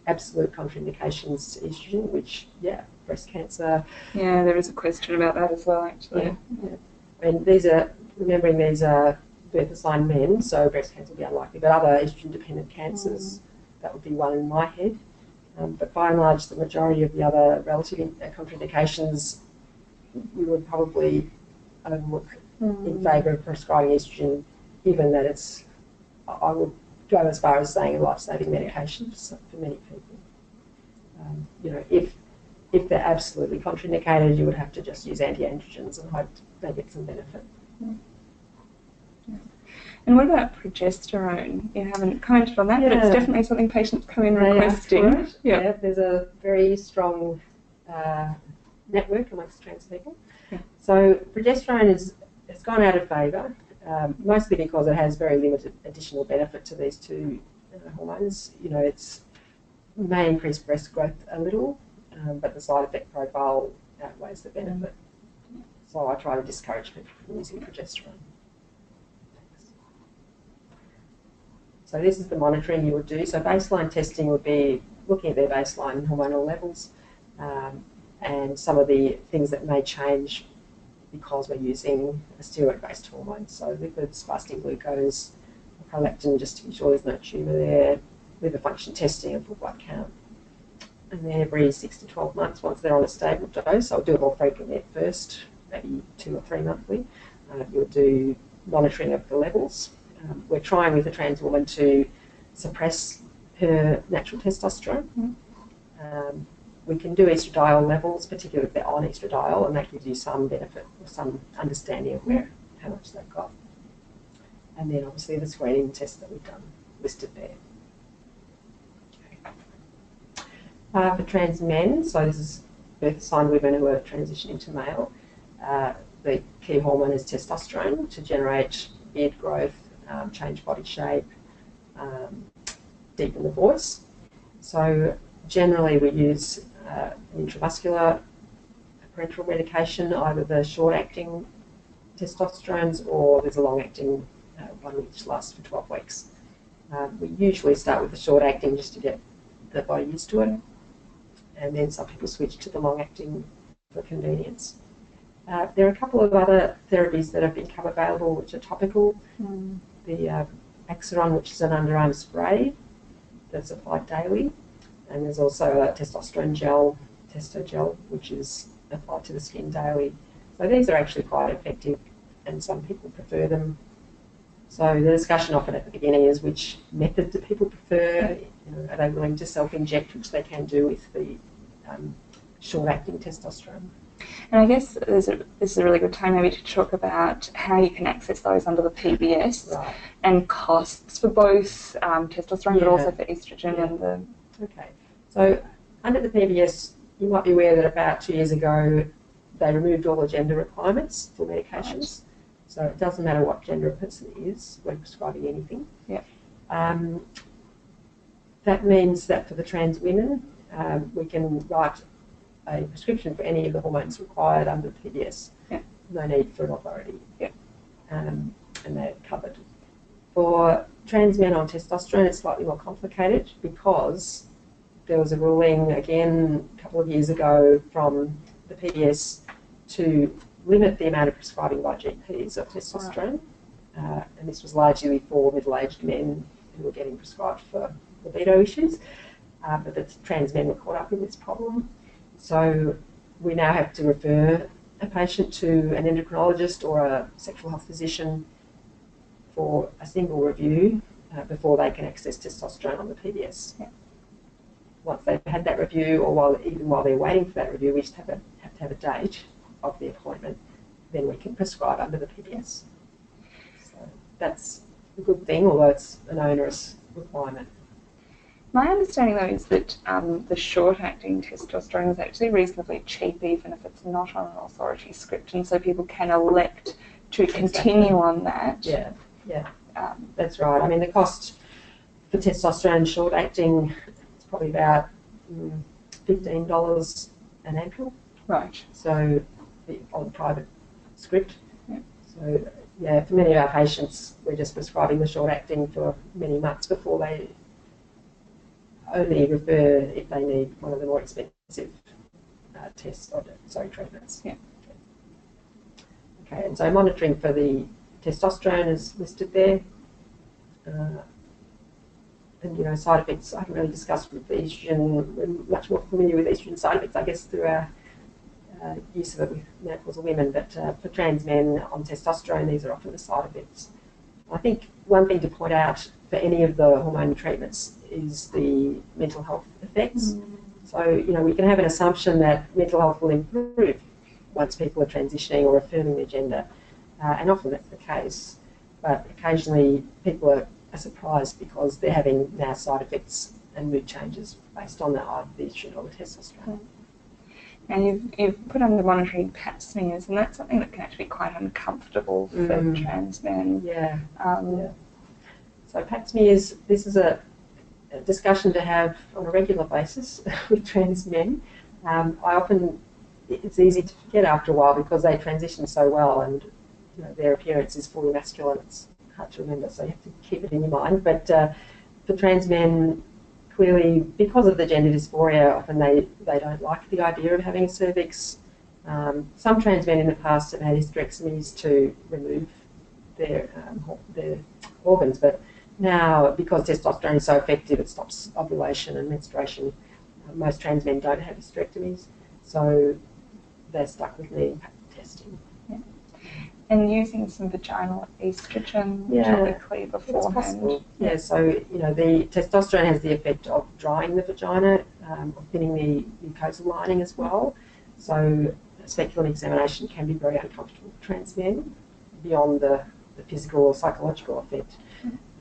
C: absolute contraindications to estrogen, which, yeah, breast cancer.
A: Yeah, there is a question about that as well, actually.
C: Yeah. And these are, remembering these are birth assigned men, so breast cancer would be unlikely, but other estrogen-dependent cancers, that would be one in my head. But by and large, the majority of the other relative contraindications we would probably overlook in favour of prescribing estrogen, given that it's, I would go as far as saying, a life-saving medication for many people. You know, if they're absolutely contraindicated, you would have to just use anti-androgens and hope they get some benefit.
A: And what about progesterone? You haven't commented on that, but it's definitely something patients come in requesting.
C: Yeah, there's a very strong network amongst trans people.
A: Yeah.
C: So progesterone has gone out of favour, mostly because it has very limited additional benefit to these two hormones. You know, it may increase breast growth a little, but the side effect profile outweighs the benefit. So I try to discourage people from using progesterone. So this is the monitoring you would do. So baseline testing would be looking at their baseline hormonal levels and some of the things that may change because we're using a steroid-based hormone. So lipids, fasting glucose, prolactin, just to be sure there's no tumour there, liver function testing and full blood count. And then every 6 to 12 months, once they're on a stable dose, I'll do it more frequently at first, maybe 2 or 3 monthly. You'll do monitoring of the levels. We're trying with a trans woman to suppress her natural testosterone. We can do estradiol levels, particularly if they're on estradiol, and that gives you some benefit or some understanding of how much they've got. And then obviously the screening test that we've done listed there. For trans men, so this is birth assigned women who are transitioning to male, the key hormone is testosterone to generate beard growth, change body shape, deepen the voice. So generally we use an intramuscular parenteral medication, either the short-acting testosterones or there's a long-acting one which lasts for 12 weeks. We usually start with the short-acting just to get the body used to it, and then some people switch to the long-acting for convenience. There are a couple of other therapies that have become available which are topical. The Axiron, which is an underarm spray that's applied daily, and there's also a testosterone gel, Testo-Gel, which is applied to the skin daily. So these are actually quite effective, and some people prefer them. So the discussion often at the beginning is which method do people prefer? You know, are they willing to self-inject, which they can do with the short-acting testosterone?
A: And I guess this is a really good time maybe to talk about how you can access those under the PBS and costs for both testosterone but also for estrogen and the...
C: Okay, so under the PBS, you might be aware that about 2 years ago they removed all the gender requirements for medications. So it doesn't matter what gender a person is when prescribing anything. That means that for the trans women, we can write a prescription for any of the hormones required under the PBS. No need for an authority. And they're covered. For trans men on testosterone, it's slightly more complicated because there was a ruling, again, a couple of years ago from the PBS to limit the amount of prescribing by GPs of testosterone. And this was largely for middle-aged men who were getting prescribed for libido issues. But the trans men were caught up in this problem. So we now have to refer a patient to an endocrinologist or a sexual health physician for a single review before they can access testosterone on the PBS. Once they've had that review, or even while they're waiting for that review, we just have to have a date of the appointment, then we can prescribe under the PBS. So that's a good thing, although it's an onerous requirement.
A: My understanding, though, is that the short-acting testosterone is actually reasonably cheap, even if it's not on an authority script, and so people can elect to continue on that.
C: Yeah, yeah, that's right. I mean, the cost for testosterone short-acting is probably about $15 an ampoule.
A: Right.
C: So on private script.
A: Yeah.
C: So yeah, for many of our patients, we're just prescribing the short-acting for many months before they only refer if they need one of the more expensive treatments.
A: Yeah.
C: Okay, and so monitoring for the testosterone is listed there. And you know, side effects I haven't really discussed with the estrogen. We're much more familiar with estrogen side effects, I guess, through our use of it with menopausal women. But for trans men on testosterone, these are often the side effects. I think one thing to point out for any of the hormone treatments is the mental health effects. So, you know, we can have an assumption that mental health will improve once people are transitioning or affirming their gender, and often that's the case. But occasionally people are surprised because they're having now side effects and mood changes based on either the estrogen or the testosterone.
A: And you've put under monitoring pap smears, and that's something that can actually be quite uncomfortable for trans men.
C: Yeah. Yeah. So pap smears, this is a discussion to have on a regular basis with trans men. It's easy to forget after a while because they transition so well, and you know, their appearance is fully masculine. It's hard to remember, so you have to keep it in your mind. But for trans men, clearly, because of the gender dysphoria, often they don't like the idea of having a cervix. Some trans men in the past have had hysterectomies to remove their organs, but now, because testosterone is so effective, it stops ovulation and menstruation. Most trans men don't have hysterectomies, so they're stuck with needing pap testing.
A: Yeah. And using some vaginal estrogen topically beforehand.
C: Yeah, so you know, the testosterone has the effect of drying the vagina, of thinning the mucosal lining as well. So speculum examination can be very uncomfortable for trans men beyond the physical or psychological effect.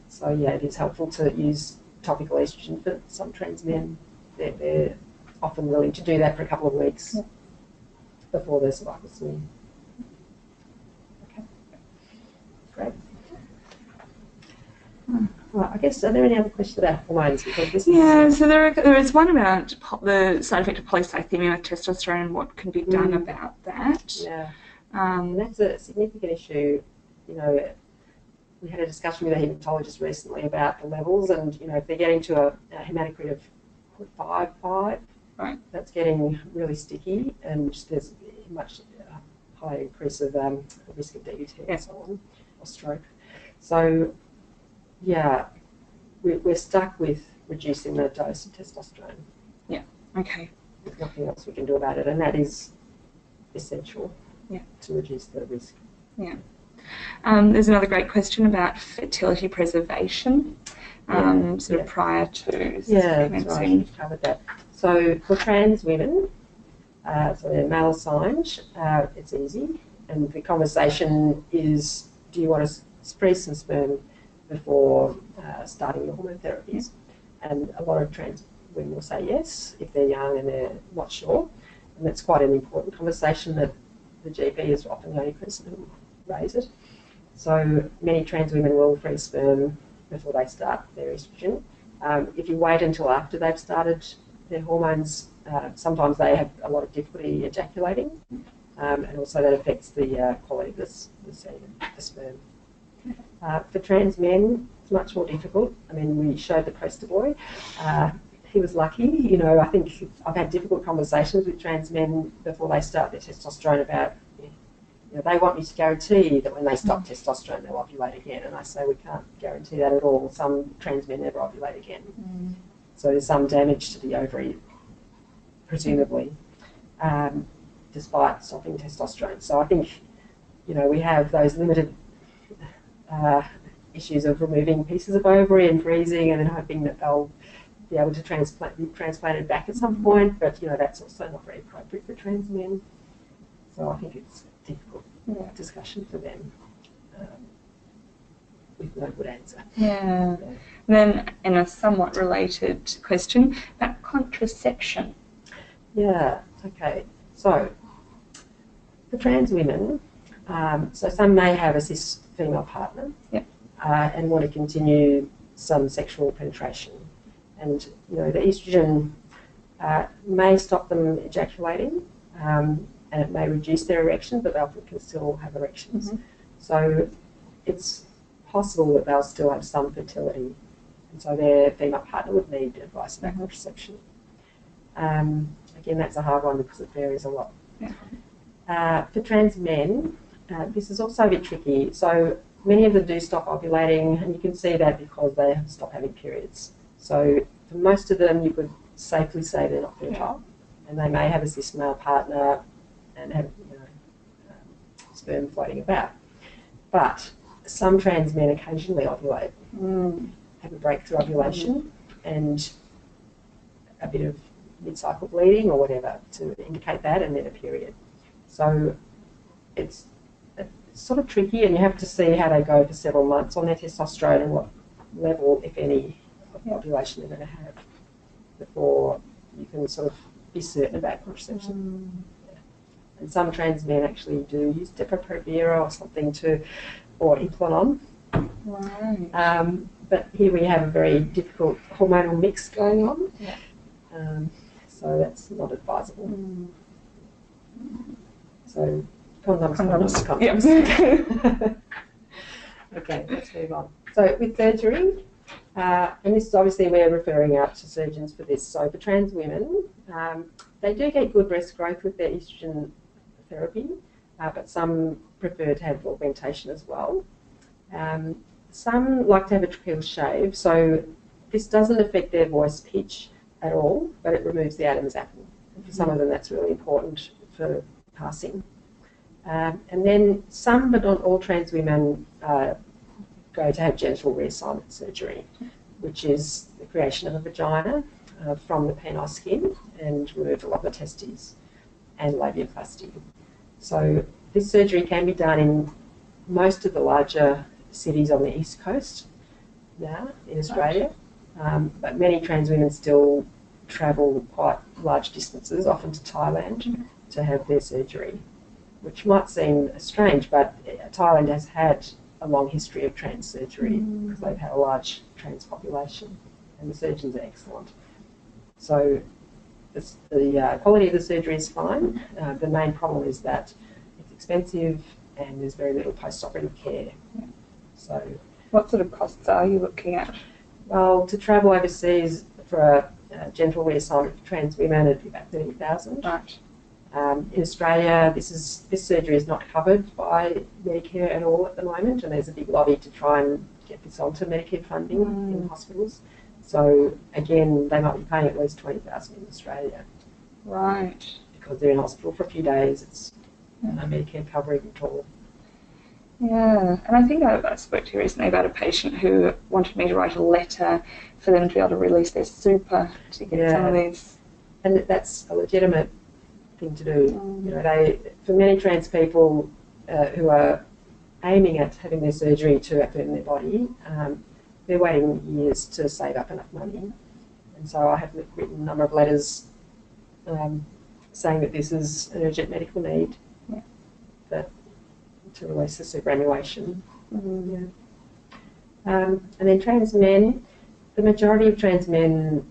C: So yeah, it is helpful to use topical estrogen for some trans men. They're often willing to do that for a couple of weeks before their cervical smear. Okay, great. Well, I guess, are there any other questions about hormones? Because
A: so there is one about the side effect of polycythemia with testosterone and what can be done about that.
C: Yeah, that's a significant issue. You know, we had a discussion with a haematologist recently about the levels, and you know, if they're getting to a hematocrit of 5,
A: right,
C: that's getting really sticky, and there's a much higher increase of risk of DVT and so on, or stroke. So, yeah, we're stuck with reducing the dose of testosterone.
A: Yeah. Okay.
C: There's nothing else we can do about it, and that is essential.
A: Yeah.
C: To reduce the risk.
A: Yeah. There's another great question about fertility preservation, sort of prior to commencing.
C: That's right. We've covered that. So for trans women, so they're male assigned, it's easy, and the conversation is: do you want to freeze some sperm before starting your hormone therapies? And a lot of trans women will say yes if they're young and they're not sure, and that's quite an important conversation that the GP is often the only person who will raise it. So many trans women will freeze sperm before they start their estrogen. If you wait until after they've started their hormones, sometimes they have a lot of difficulty ejaculating, and also that affects the quality of the semen, the sperm. For trans men, it's much more difficult. I mean, we showed the poster boy. He was lucky. You know, I think I've had difficult conversations with trans men before they start their testosterone about, you know, they want me to guarantee that when they stop testosterone, they'll ovulate again. And I say we can't guarantee that at all. Some trans men never ovulate again. So there's some damage to the ovary, presumably, despite stopping testosterone. So I think, you know, we have those limited issues of removing pieces of ovary and freezing and then hoping that they'll be able to be transplanted back at some point. But, you know, that's also not very appropriate for trans men. So I think it's a difficult discussion for them. with no good answer.
A: Yeah. Then, in a somewhat related question about contraception.
C: Yeah, okay. So, for trans women, so some may have a cis female partner and want to continue some sexual penetration. And, you know, the estrogen may stop them ejaculating and it may reduce their erection, but they can still have erections. So it's possible that they'll still have some fertility. And so their female partner would need advice about contraception. Again, that's a hard one because it varies a lot. For trans men, this is also a bit tricky. So many of them do stop ovulating, and you can see that because they stop having periods. So for most of them, you could safely say they're not fertile, and they may have a cis male partner and have sperm floating about. But some trans men occasionally ovulate, have a breakthrough ovulation, and a bit of mid-cycle bleeding or whatever to indicate that, and then a period. So it's sort of tricky, and you have to see how they go for several months on their testosterone and what level, if any, of ovulation they're going to have before you can sort of be certain about contraception. And some trans men actually do use Depo-Provera or something or Implanon. But here we have a very difficult hormonal mix going on. So that's not advisable. So condoms. Okay, let's move on. So with surgery, and this is obviously we're referring out to surgeons for this. So for trans women, they do get good breast growth with their estrogen therapy, but some prefer to have augmentation as well. Some like to have a tracheal shave, so this doesn't affect their voice pitch at all, but it removes the Adam's apple. And for some of them, that's really important for passing. And then some, but not all, trans women go to have genital reassignment surgery, which is the creation of a vagina from the penile skin and removal of the testes and labiaplasty. So this surgery can be done in most of the larger cities on the East Coast now in Australia, but many trans women still travel quite large distances, often to Thailand, to have their surgery, which might seem strange, but Thailand has had a long history of trans surgery because they've had a large trans population and the surgeons are excellent. So the quality of the surgery is fine. The main problem is that it's expensive and there's very little post-operative care. So,
A: what sort of costs are you looking at?
C: Well, to travel overseas for a genital reassignment for trans women, it'd be about $30,000.
A: Right.
C: In Australia, this surgery is not covered by Medicare at all at the moment, and there's a big lobby to try and get this onto Medicare funding in hospitals. So again, they might be paying at least $20,000 in Australia.
A: Right.
C: Because they're in hospital for a few days, it's no Medicare covering at all.
A: Yeah, and I think I spoke to you recently about a patient who wanted me to write a letter for them to be able to release their super to get some of these.
C: And that's a legitimate thing to do. You know, for many trans people who are aiming at having their surgery to affirm their body, they're waiting years to save up enough money. And so I have written a number of letters saying that this is an urgent medical need, to release the superannuation. And then trans men, the majority of trans men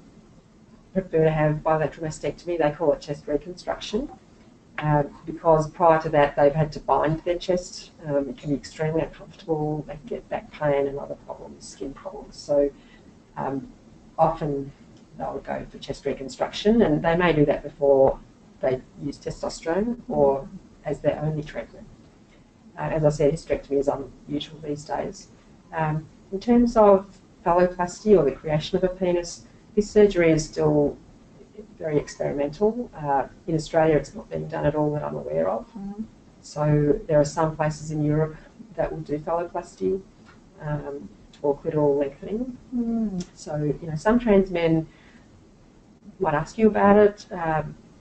C: prefer to have bilateral mastectomy. They call it chest reconstruction because prior to that they've had to bind their chest. It can be extremely uncomfortable. They can get back pain and other problems, skin problems. So often they'll go for chest reconstruction, and they may do that before they use testosterone or as their only treatment. As I said, hysterectomy is unusual these days. In terms of phalloplasty or the creation of a penis, this surgery is still very experimental. In Australia, it's not being done at all that I'm aware of. So there are some places in Europe that will do phalloplasty or clitoral lengthening. So, you know, some trans men might ask you about it.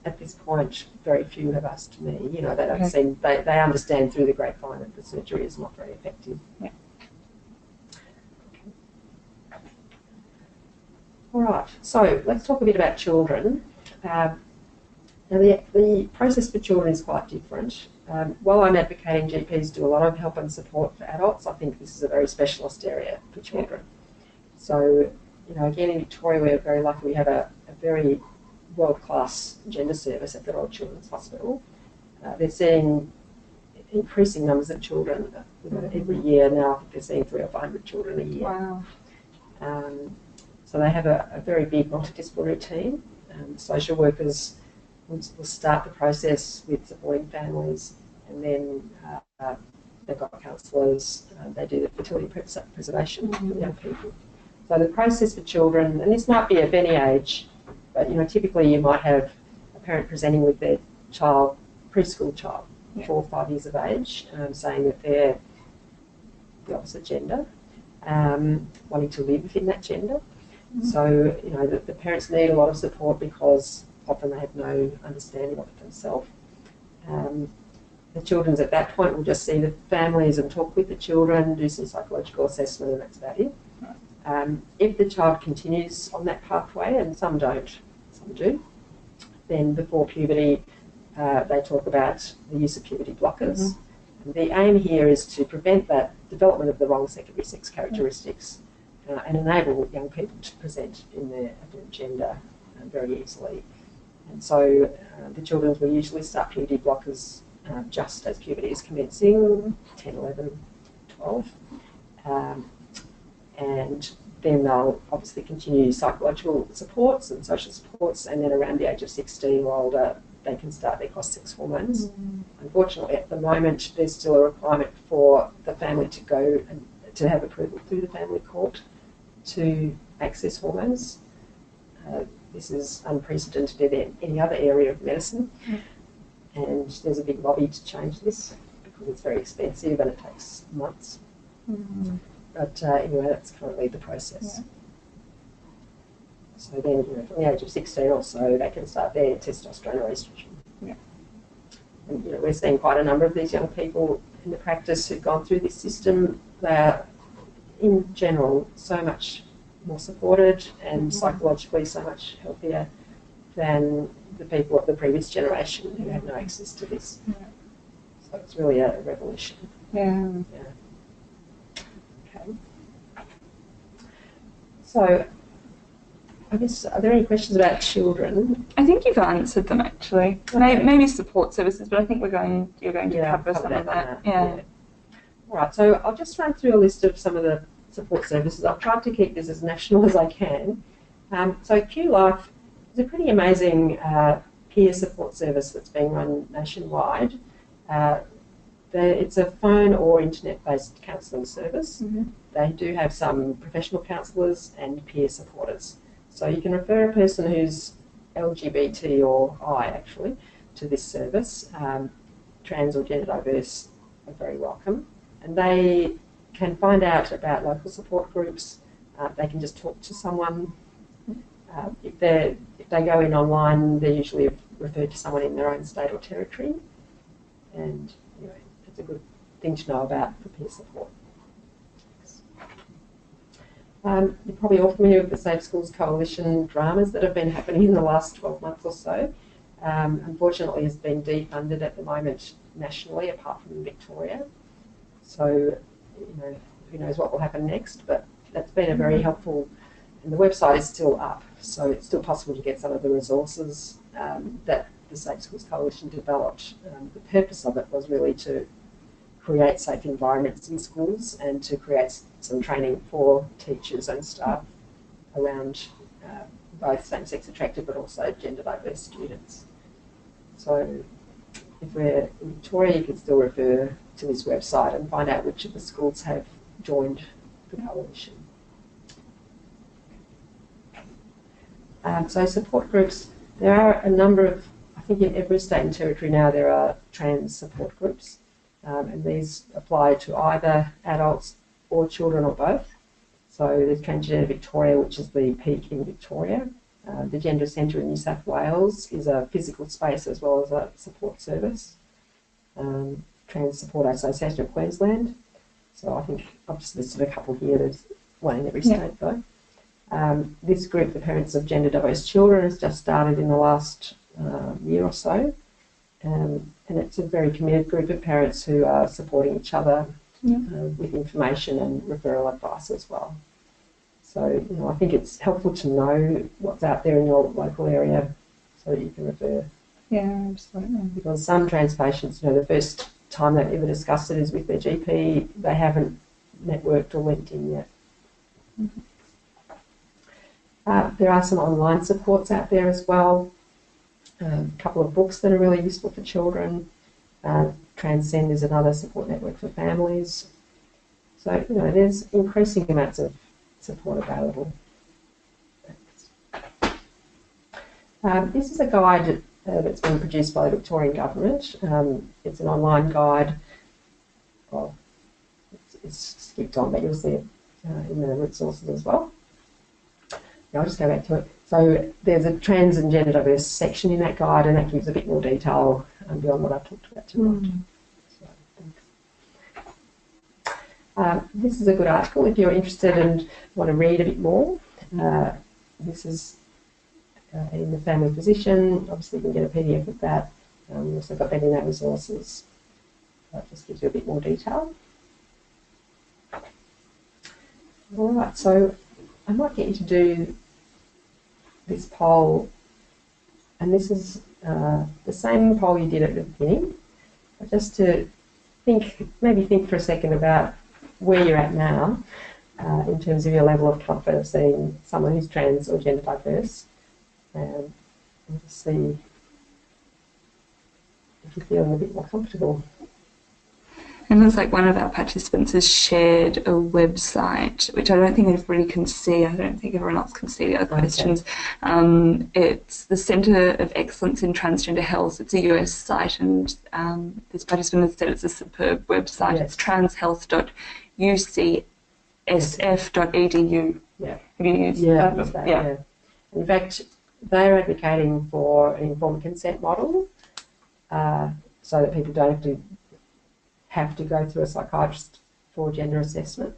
C: At this point, very few have asked me. You know, they don't they understand through the grapevine that the surgery is not very effective. All right, so let's talk a bit about children. Now, the process for children is quite different. While I'm advocating GPs do a lot of help and support for adults, I think this is a very specialist area for children. So, you know, again, in Victoria, we're very lucky we have a very world-class gender service at the Royal Children's Hospital. They're seeing increasing numbers of children every year now. I think they're seeing 300 or 500 children a year.
A: Wow.
C: So they have a very big multidisciplinary team. Social workers will start the process with supporting families, and then they've got counsellors. They do the fertility preservation for young people. So the process for children, and this might be of any age, but you know, typically you might have a parent presenting with their child, preschool child, 4 or 5 years of age, saying that they're the opposite gender, wanting to live in that gender. So, you know, the parents need a lot of support because often they have no understanding of it themselves. The children's at that point will just see the families and talk with the children, do some psychological assessment, and that's about it. If the child continues on that pathway, and some don't, some do, then before puberty, they talk about the use of puberty blockers. And the aim here is to prevent that development of the wrong secondary sex characteristics and enable young people to present in their different gender very easily. And so the children will usually start puberty blockers just as puberty is commencing, 10, 11, 12. And then they'll obviously continue psychological supports and social supports, and then around the age of 16 or older, they can start their cross-sex hormones. Unfortunately, at the moment, there's still a requirement for the family to go and to have approval through the family court to access hormones. This is unprecedented in any other area of medicine, and there's a big lobby to change this because it's very expensive and it takes months. But anyway, that's currently the process. So then, you know, from the age of 16 or so, they can start their testosterone or estrogen. And you know, we're seeing quite a number of these young people in the practice who've gone through this system. They are, in general, so much more supported and psychologically so much healthier than the people of the previous generation who had no access to this. So it's really a revolution. Okay. So, I guess, are there any questions about children?
A: I think you've answered them actually. Okay. Maybe support services, but I think you're going to cover some of that. Yeah.
C: All right, so I'll just run through a list of some of the support services. I've tried to keep this as national as I can. So Q Life is a pretty amazing peer support service that's being run nationwide. It's a phone or internet-based counselling service. They do have some professional counsellors and peer supporters. So you can refer a person who's LGBT or I actually to this service. Trans or gender diverse are very welcome. And they can find out about local support groups. They can just talk to someone. If they go in online, they're usually referred to someone in their own state or territory. And anyway, it's a good thing to know about for peer support. You're probably all familiar with the Safe Schools Coalition dramas that have been happening in the last 12 months or so. Unfortunately, it's been defunded at the moment nationally, apart from Victoria. So, you know, who knows what will happen next, but that's been a very helpful, and the website is still up, so it's still possible to get some of the resources that the Safe Schools Coalition developed. The purpose of it was really to create safe environments in schools and to create some training for teachers and staff around both same-sex attracted but also gender diverse students. So if we're in Victoria, you can still refer to this website and find out which of the schools have joined the coalition. So support groups, there are a number of, I think in every state and territory now there are trans support groups. And these apply to either adults or children or both. So there's Transgender Victoria, which is the peak in Victoria. The Gender Centre in New South Wales is a physical space as well as a support service. Trans Support Association of Queensland. So I think I've just listed a couple here. There's one in every state though. This group, the Parents of Gender Diverse Children, has just started in the last year or so. And it's a very committed group of parents who are supporting each other with information and referral advice as well. So, I think it's helpful to know what's out there in your local area so that you can refer.
A: Yeah, absolutely.
C: Because some trans patients, the first time they've ever discussed it is with their GP. They haven't networked or linked in yet. There are some online supports out there as well. A couple of books that are really useful for children. Transgender is another support network for families. So, there's increasing amounts of support available. This is a guide that's been produced by the Victorian Government. It's an online guide. Well, it's skipped on, but you'll see it in the resources as well. I'll just go back to it. So there's a trans and gender diverse section in that guide, and that gives a bit more detail beyond what I've talked about tonight. So, this is a good article if you're interested and want to read a bit more. This is in the family physician. Obviously, you can get a PDF of that. We've also got that in our resources. That just gives you a bit more detail. All right, so I might get you to do this poll, and this is the same poll you did at the beginning, but just to maybe think for a second about where you're at now in terms of your level of comfort of seeing someone who's trans or gender diverse, and just see if you're feeling a bit more comfortable.
A: And looks like one of our participants has shared a website, which I don't think everybody can see. I don't think everyone else can see the other questions. It's the Centre of Excellence in Transgender Health. It's a US site, and this participant has said it's a superb website. Yes. It's transhealth.ucsf.edu. Yeah. Have you used that?
C: Yeah. In fact, they're advocating for an informed consent model so that people don't have to go through a psychiatrist for gender assessment,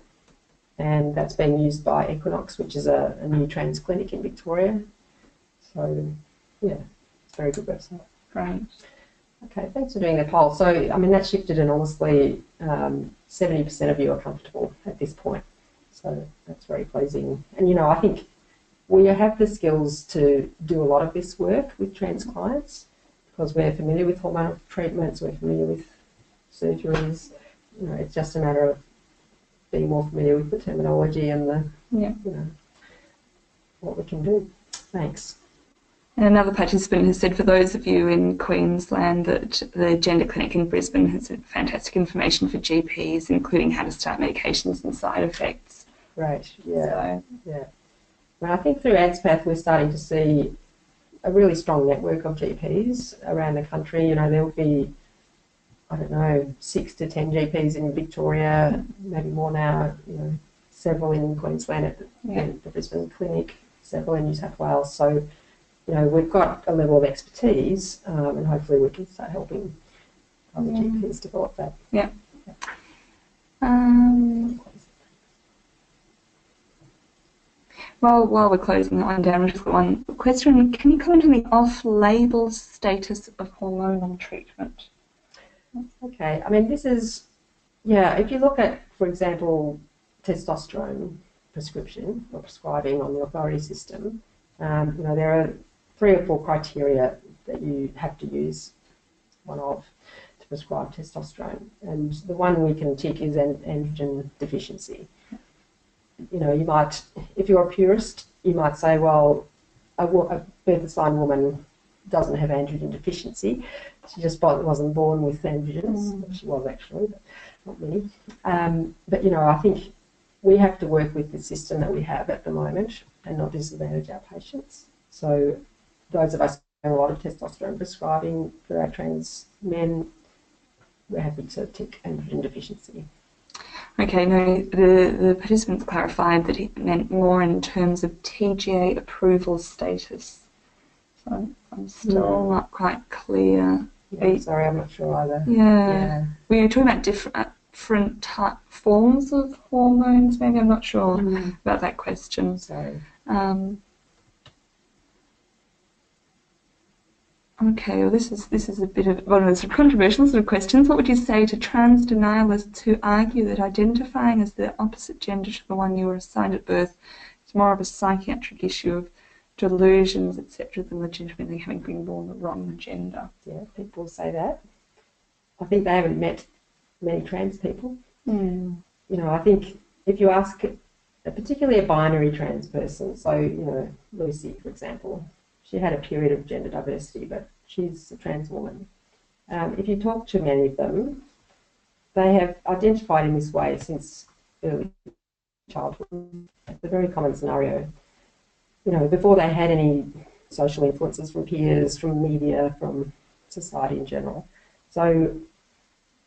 C: and that's being used by Equinox, which is a new trans clinic in Victoria. So, yeah, it's a very good website.
A: Great.
C: Okay, thanks for doing the poll. So, I mean, that shifted enormously. 70% of you are comfortable at this point, so that's very pleasing. And, I think we have the skills to do a lot of this work with trans clients because we're familiar with hormonal treatments, we're familiar with surgeries. It's just a matter of being more familiar with the terminology and the, what we can do. Thanks.
A: And another participant has said, for those of you in Queensland, that the Gender Clinic in Brisbane has fantastic information for GPs, including how to start medications and side effects.
C: Right, yeah. Well, I think through ADSPATH we're starting to see a really strong network of GPs around the country. There'll be, 6 to 10 GPs in Victoria, maybe more now, several in Queensland at the Brisbane Clinic, several in New South Wales. So, we've got a level of expertise and hopefully we can start helping other GPs develop that.
A: Yeah. Well, while we're closing that one down, we've just got one question. Can you comment on the off-label status of hormonal treatment?
C: Okay, I mean, this is, if you look at, for example, testosterone prescription or prescribing on the authority system, there are 3 or 4 criteria that you have to use one of to prescribe testosterone. And the one we can tick is androgen deficiency. You might, if you're a purist, you might say, well, a birth-assigned woman doesn't have androgen deficiency. She just wasn't born with androgens. She was actually, but not many. But, I think we have to work with the system that we have at the moment and not disadvantage our patients. So those of us who have a lot of testosterone prescribing for our trans men, we're happy to tick androgen deficiency.
A: Okay, no, the participants clarified that it meant more in terms of TGA approval status. So I'm still not quite clear.
C: Yeah, sorry, I'm not sure either.
A: Yeah. We were talking about different forms of hormones, maybe. I'm not sure about that question.
C: Sorry.
A: Okay, well, this is a bit of one of those controversial sort of questions. What would you say to trans denialists who argue that identifying as the opposite gender to the one you were assigned at birth is more of a psychiatric issue of delusions, etc., than legitimately having been born the wrong gender?
C: Yeah, people say that. I think they haven't met many trans people. You know, I think if you ask particularly a binary trans person, so, you know, Lucy, for example, she had a period of gender diversity, but she's a trans woman. If you talk to many of them, they have identified in this way since early childhood. It's a very common scenario. You know, before they had any social influences from peers, from media, from society in general. So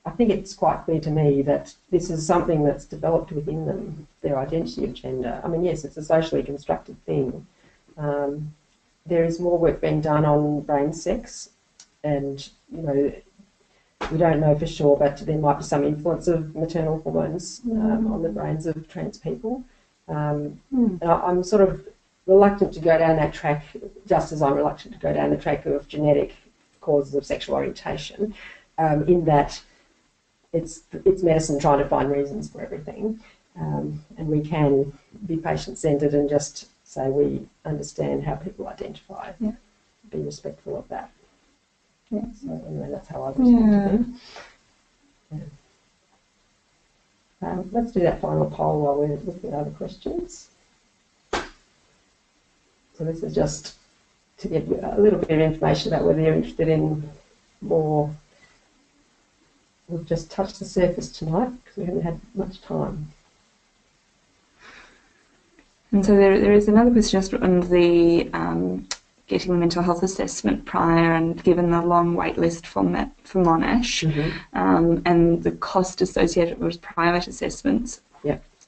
C: I think it's quite clear to me that this is something that's developed within them, their identity of gender. I mean, yes, it's a socially constructed thing. There is more work being done on brain sex, and, you know, we don't know for sure, but there might be some influence of maternal hormones on the brains of trans people. And I'm sort of reluctant to go down that track, just as I'm reluctant to go down the track of genetic causes of sexual orientation, in that it's medicine trying to find reasons for everything, and we can be patient-centred and just say we understand how people identify, be respectful of that. Yeah. So anyway, that's how I respond to them. Let's do that final poll while we're looking at other questions. So this is just to give you a little bit of information about whether you're interested in more. We've just touched the surface tonight because we haven't had much time.
A: And so there is another question just on the getting the mental health assessment prior, and given the long wait list for Monash, and the cost associated with private assessments.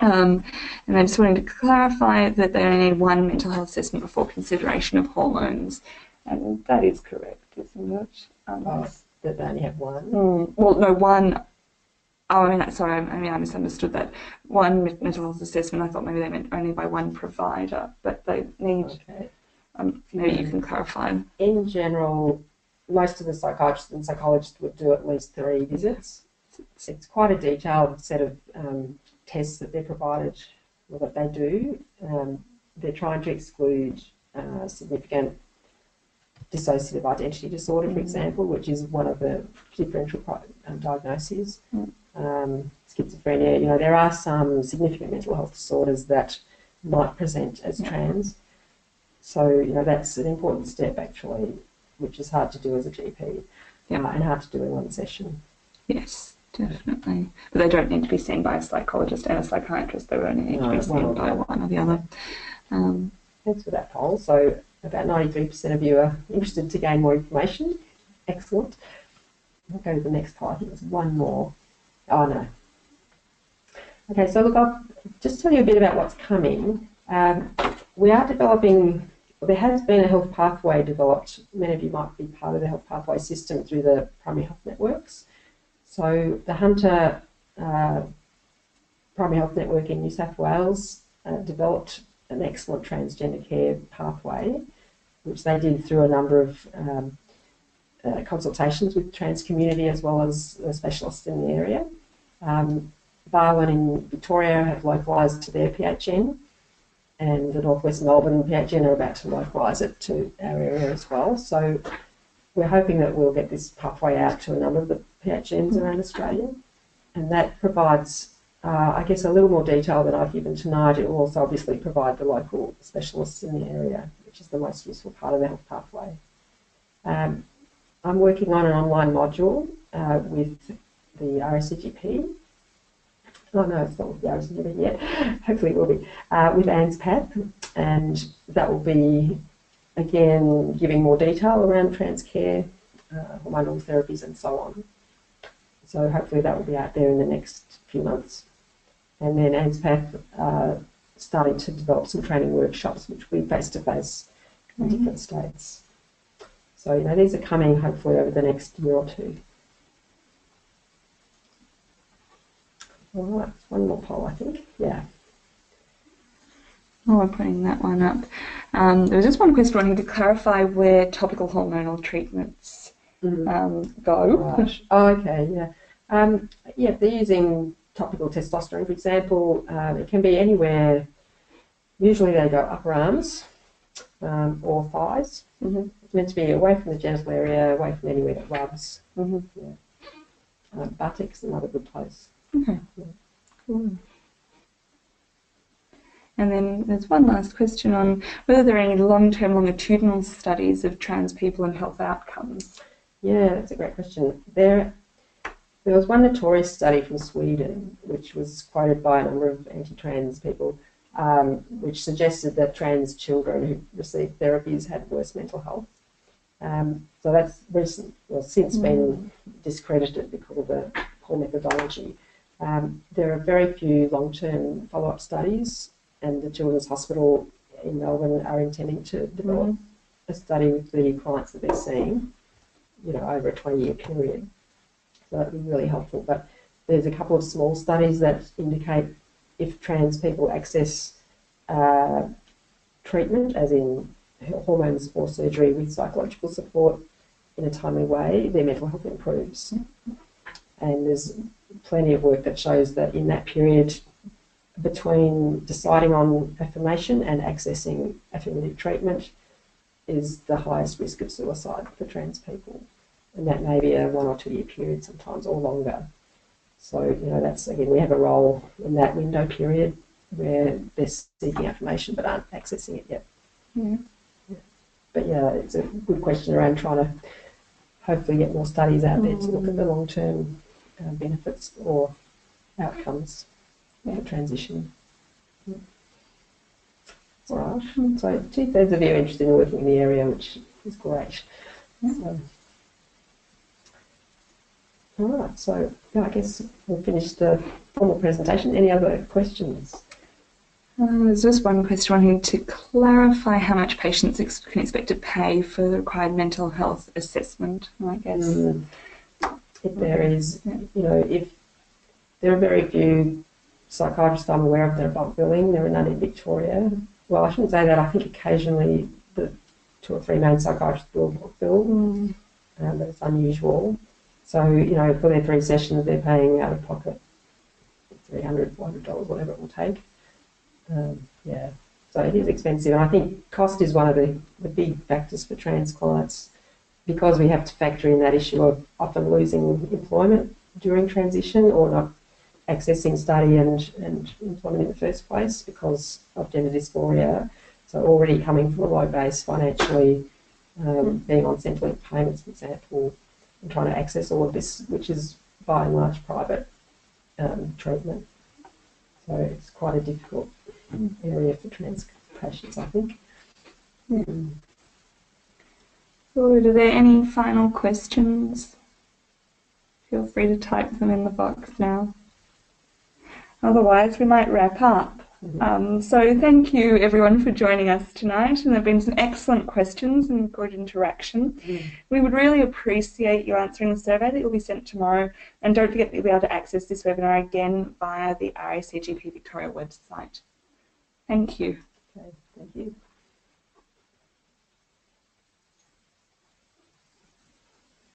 A: And I just wanted to clarify that they only need one mental health assessment before consideration of hormones. And that is correct, isn't it?
C: That they only have one?
A: Well, no, one. Oh, I misunderstood that. One mental health assessment, I thought maybe they meant only by one provider, but they need, maybe you can clarify.
C: In general, most of the psychiatrists and psychologists would do at least 3 visits. It's quite a detailed set of tests that they're provided, or that they do. They're trying to exclude significant dissociative identity disorder, for example, which is one of the differential diagnoses. Schizophrenia, you know, there are some significant mental health disorders that might present as trans. So, you know, that's an important step, actually, which is hard to do as a GP, and hard to do in one session.
A: Yes, definitely. But they don't need to be seen by a psychologist and a psychiatrist. They only need to be seen by one or the other.
C: Thanks for that poll. So about 93% of you are interested to gain more information. Excellent. I'll go to the next poll. I think there's one more. Oh, no. Okay, so look, I'll just tell you a bit about what's coming. We are developing, there has been a health pathway developed. Many of you might be part of the health pathway system through the primary health networks. So the Hunter Primary Health Network in New South Wales developed an excellent transgender care pathway, which they did through a number of consultations with the trans community as well as specialists in the area. Barwon in Victoria have localised to their PHN, and the Northwest Melbourne PHN are about to localise it to our area as well. So we're hoping that we'll get this pathway out to a number of the PHNs around Australia, and that provides, I guess, a little more detail than I've given tonight. It will also obviously provide the local specialists in the area, which is the most useful part of the health pathway. I'm working on an online module with the RSCGP. Oh no, it's not with the RSCGP yet. Hopefully it will be with ANZPAP, and that will be, again, giving more detail around trans care, hormonal therapies and so on. So hopefully that will be out there in the next few months. And then ANZPAP starting to develop some training workshops, which will be face-to-face in different states. So, you know, these are coming hopefully over the next year or two. All right, one more poll, I think. Yeah.
A: Oh, I'm putting that one up. There was just one question wanting to clarify where topical hormonal treatments go.
C: Right. Oh, okay, yeah. Yeah, if they're using topical testosterone, for example, it can be anywhere. Usually they go upper arms or thighs.
A: Mm-hmm.
C: It's meant to be away from the genital area, away from anywhere that rubs.
A: Mm-hmm.
C: Yeah. Buttocks, another good place.
A: Okay.
C: Yeah.
A: Cool. And then there's one last question on whether there are any long-term longitudinal studies of trans people and health outcomes.
C: Yeah, that's a great question. There was one notorious study from Sweden, which was quoted by a number of anti-trans people, which suggested that trans children who received therapies had worse mental health. So that's since been discredited because of the poor methodology. There are very few long-term follow-up studies, and the Children's Hospital in Melbourne are intending to develop a study with the clients that they're seeing, over a 20-year period. So that would be really helpful. But there's a couple of small studies that indicate if trans people access treatment, as in hormones or surgery with psychological support in a timely way, their mental health improves. And there's plenty of work that shows that in that period between deciding on affirmation and accessing affirmative treatment is the highest risk of suicide for trans people. And that may be a 1 or 2 year period sometimes, or longer. So, that's, again, we have a role in that window period where they're seeking affirmation but aren't accessing it yet.
A: Yeah.
C: But yeah, it's a good question around trying to hopefully get more studies out there to look at the long-term benefits or outcomes of the transition. All right. So 2/3 of you are interested in working in the area, which is great. So, all right. So I guess we'll finish the formal presentation. Any other questions?
A: There's just one question wanting to clarify how much patients can expect to pay for the required mental health assessment, I guess.
C: It varies. If there are very few psychiatrists I'm aware of that are bulk billing, there are none in Victoria. Well, I shouldn't say that. I think occasionally the 2 or 3 main psychiatrists will bulk bill, but it's unusual. So, for their 3 sessions, they're paying out of pocket $300, $400, whatever it will take. So it is expensive, and I think cost is one of the big factors for trans clients, because we have to factor in that issue of often losing employment during transition or not accessing study and employment in the first place because of gender dysphoria. So already coming from a low base financially, being on Centrelink payments, for example, and trying to access all of this, which is by and large private treatment. So it's quite a difficult area for trans patients, I think.
A: Good. Are there any final questions? Feel free to type them in the box now. Otherwise, we might wrap up. So thank you everyone for joining us tonight, and there have been some excellent questions and good interaction. We would really appreciate you answering the survey that will be sent tomorrow, and don't forget that you'll be able to access this webinar again via the RACGP Victoria website. Thank you.
C: Okay, thank you.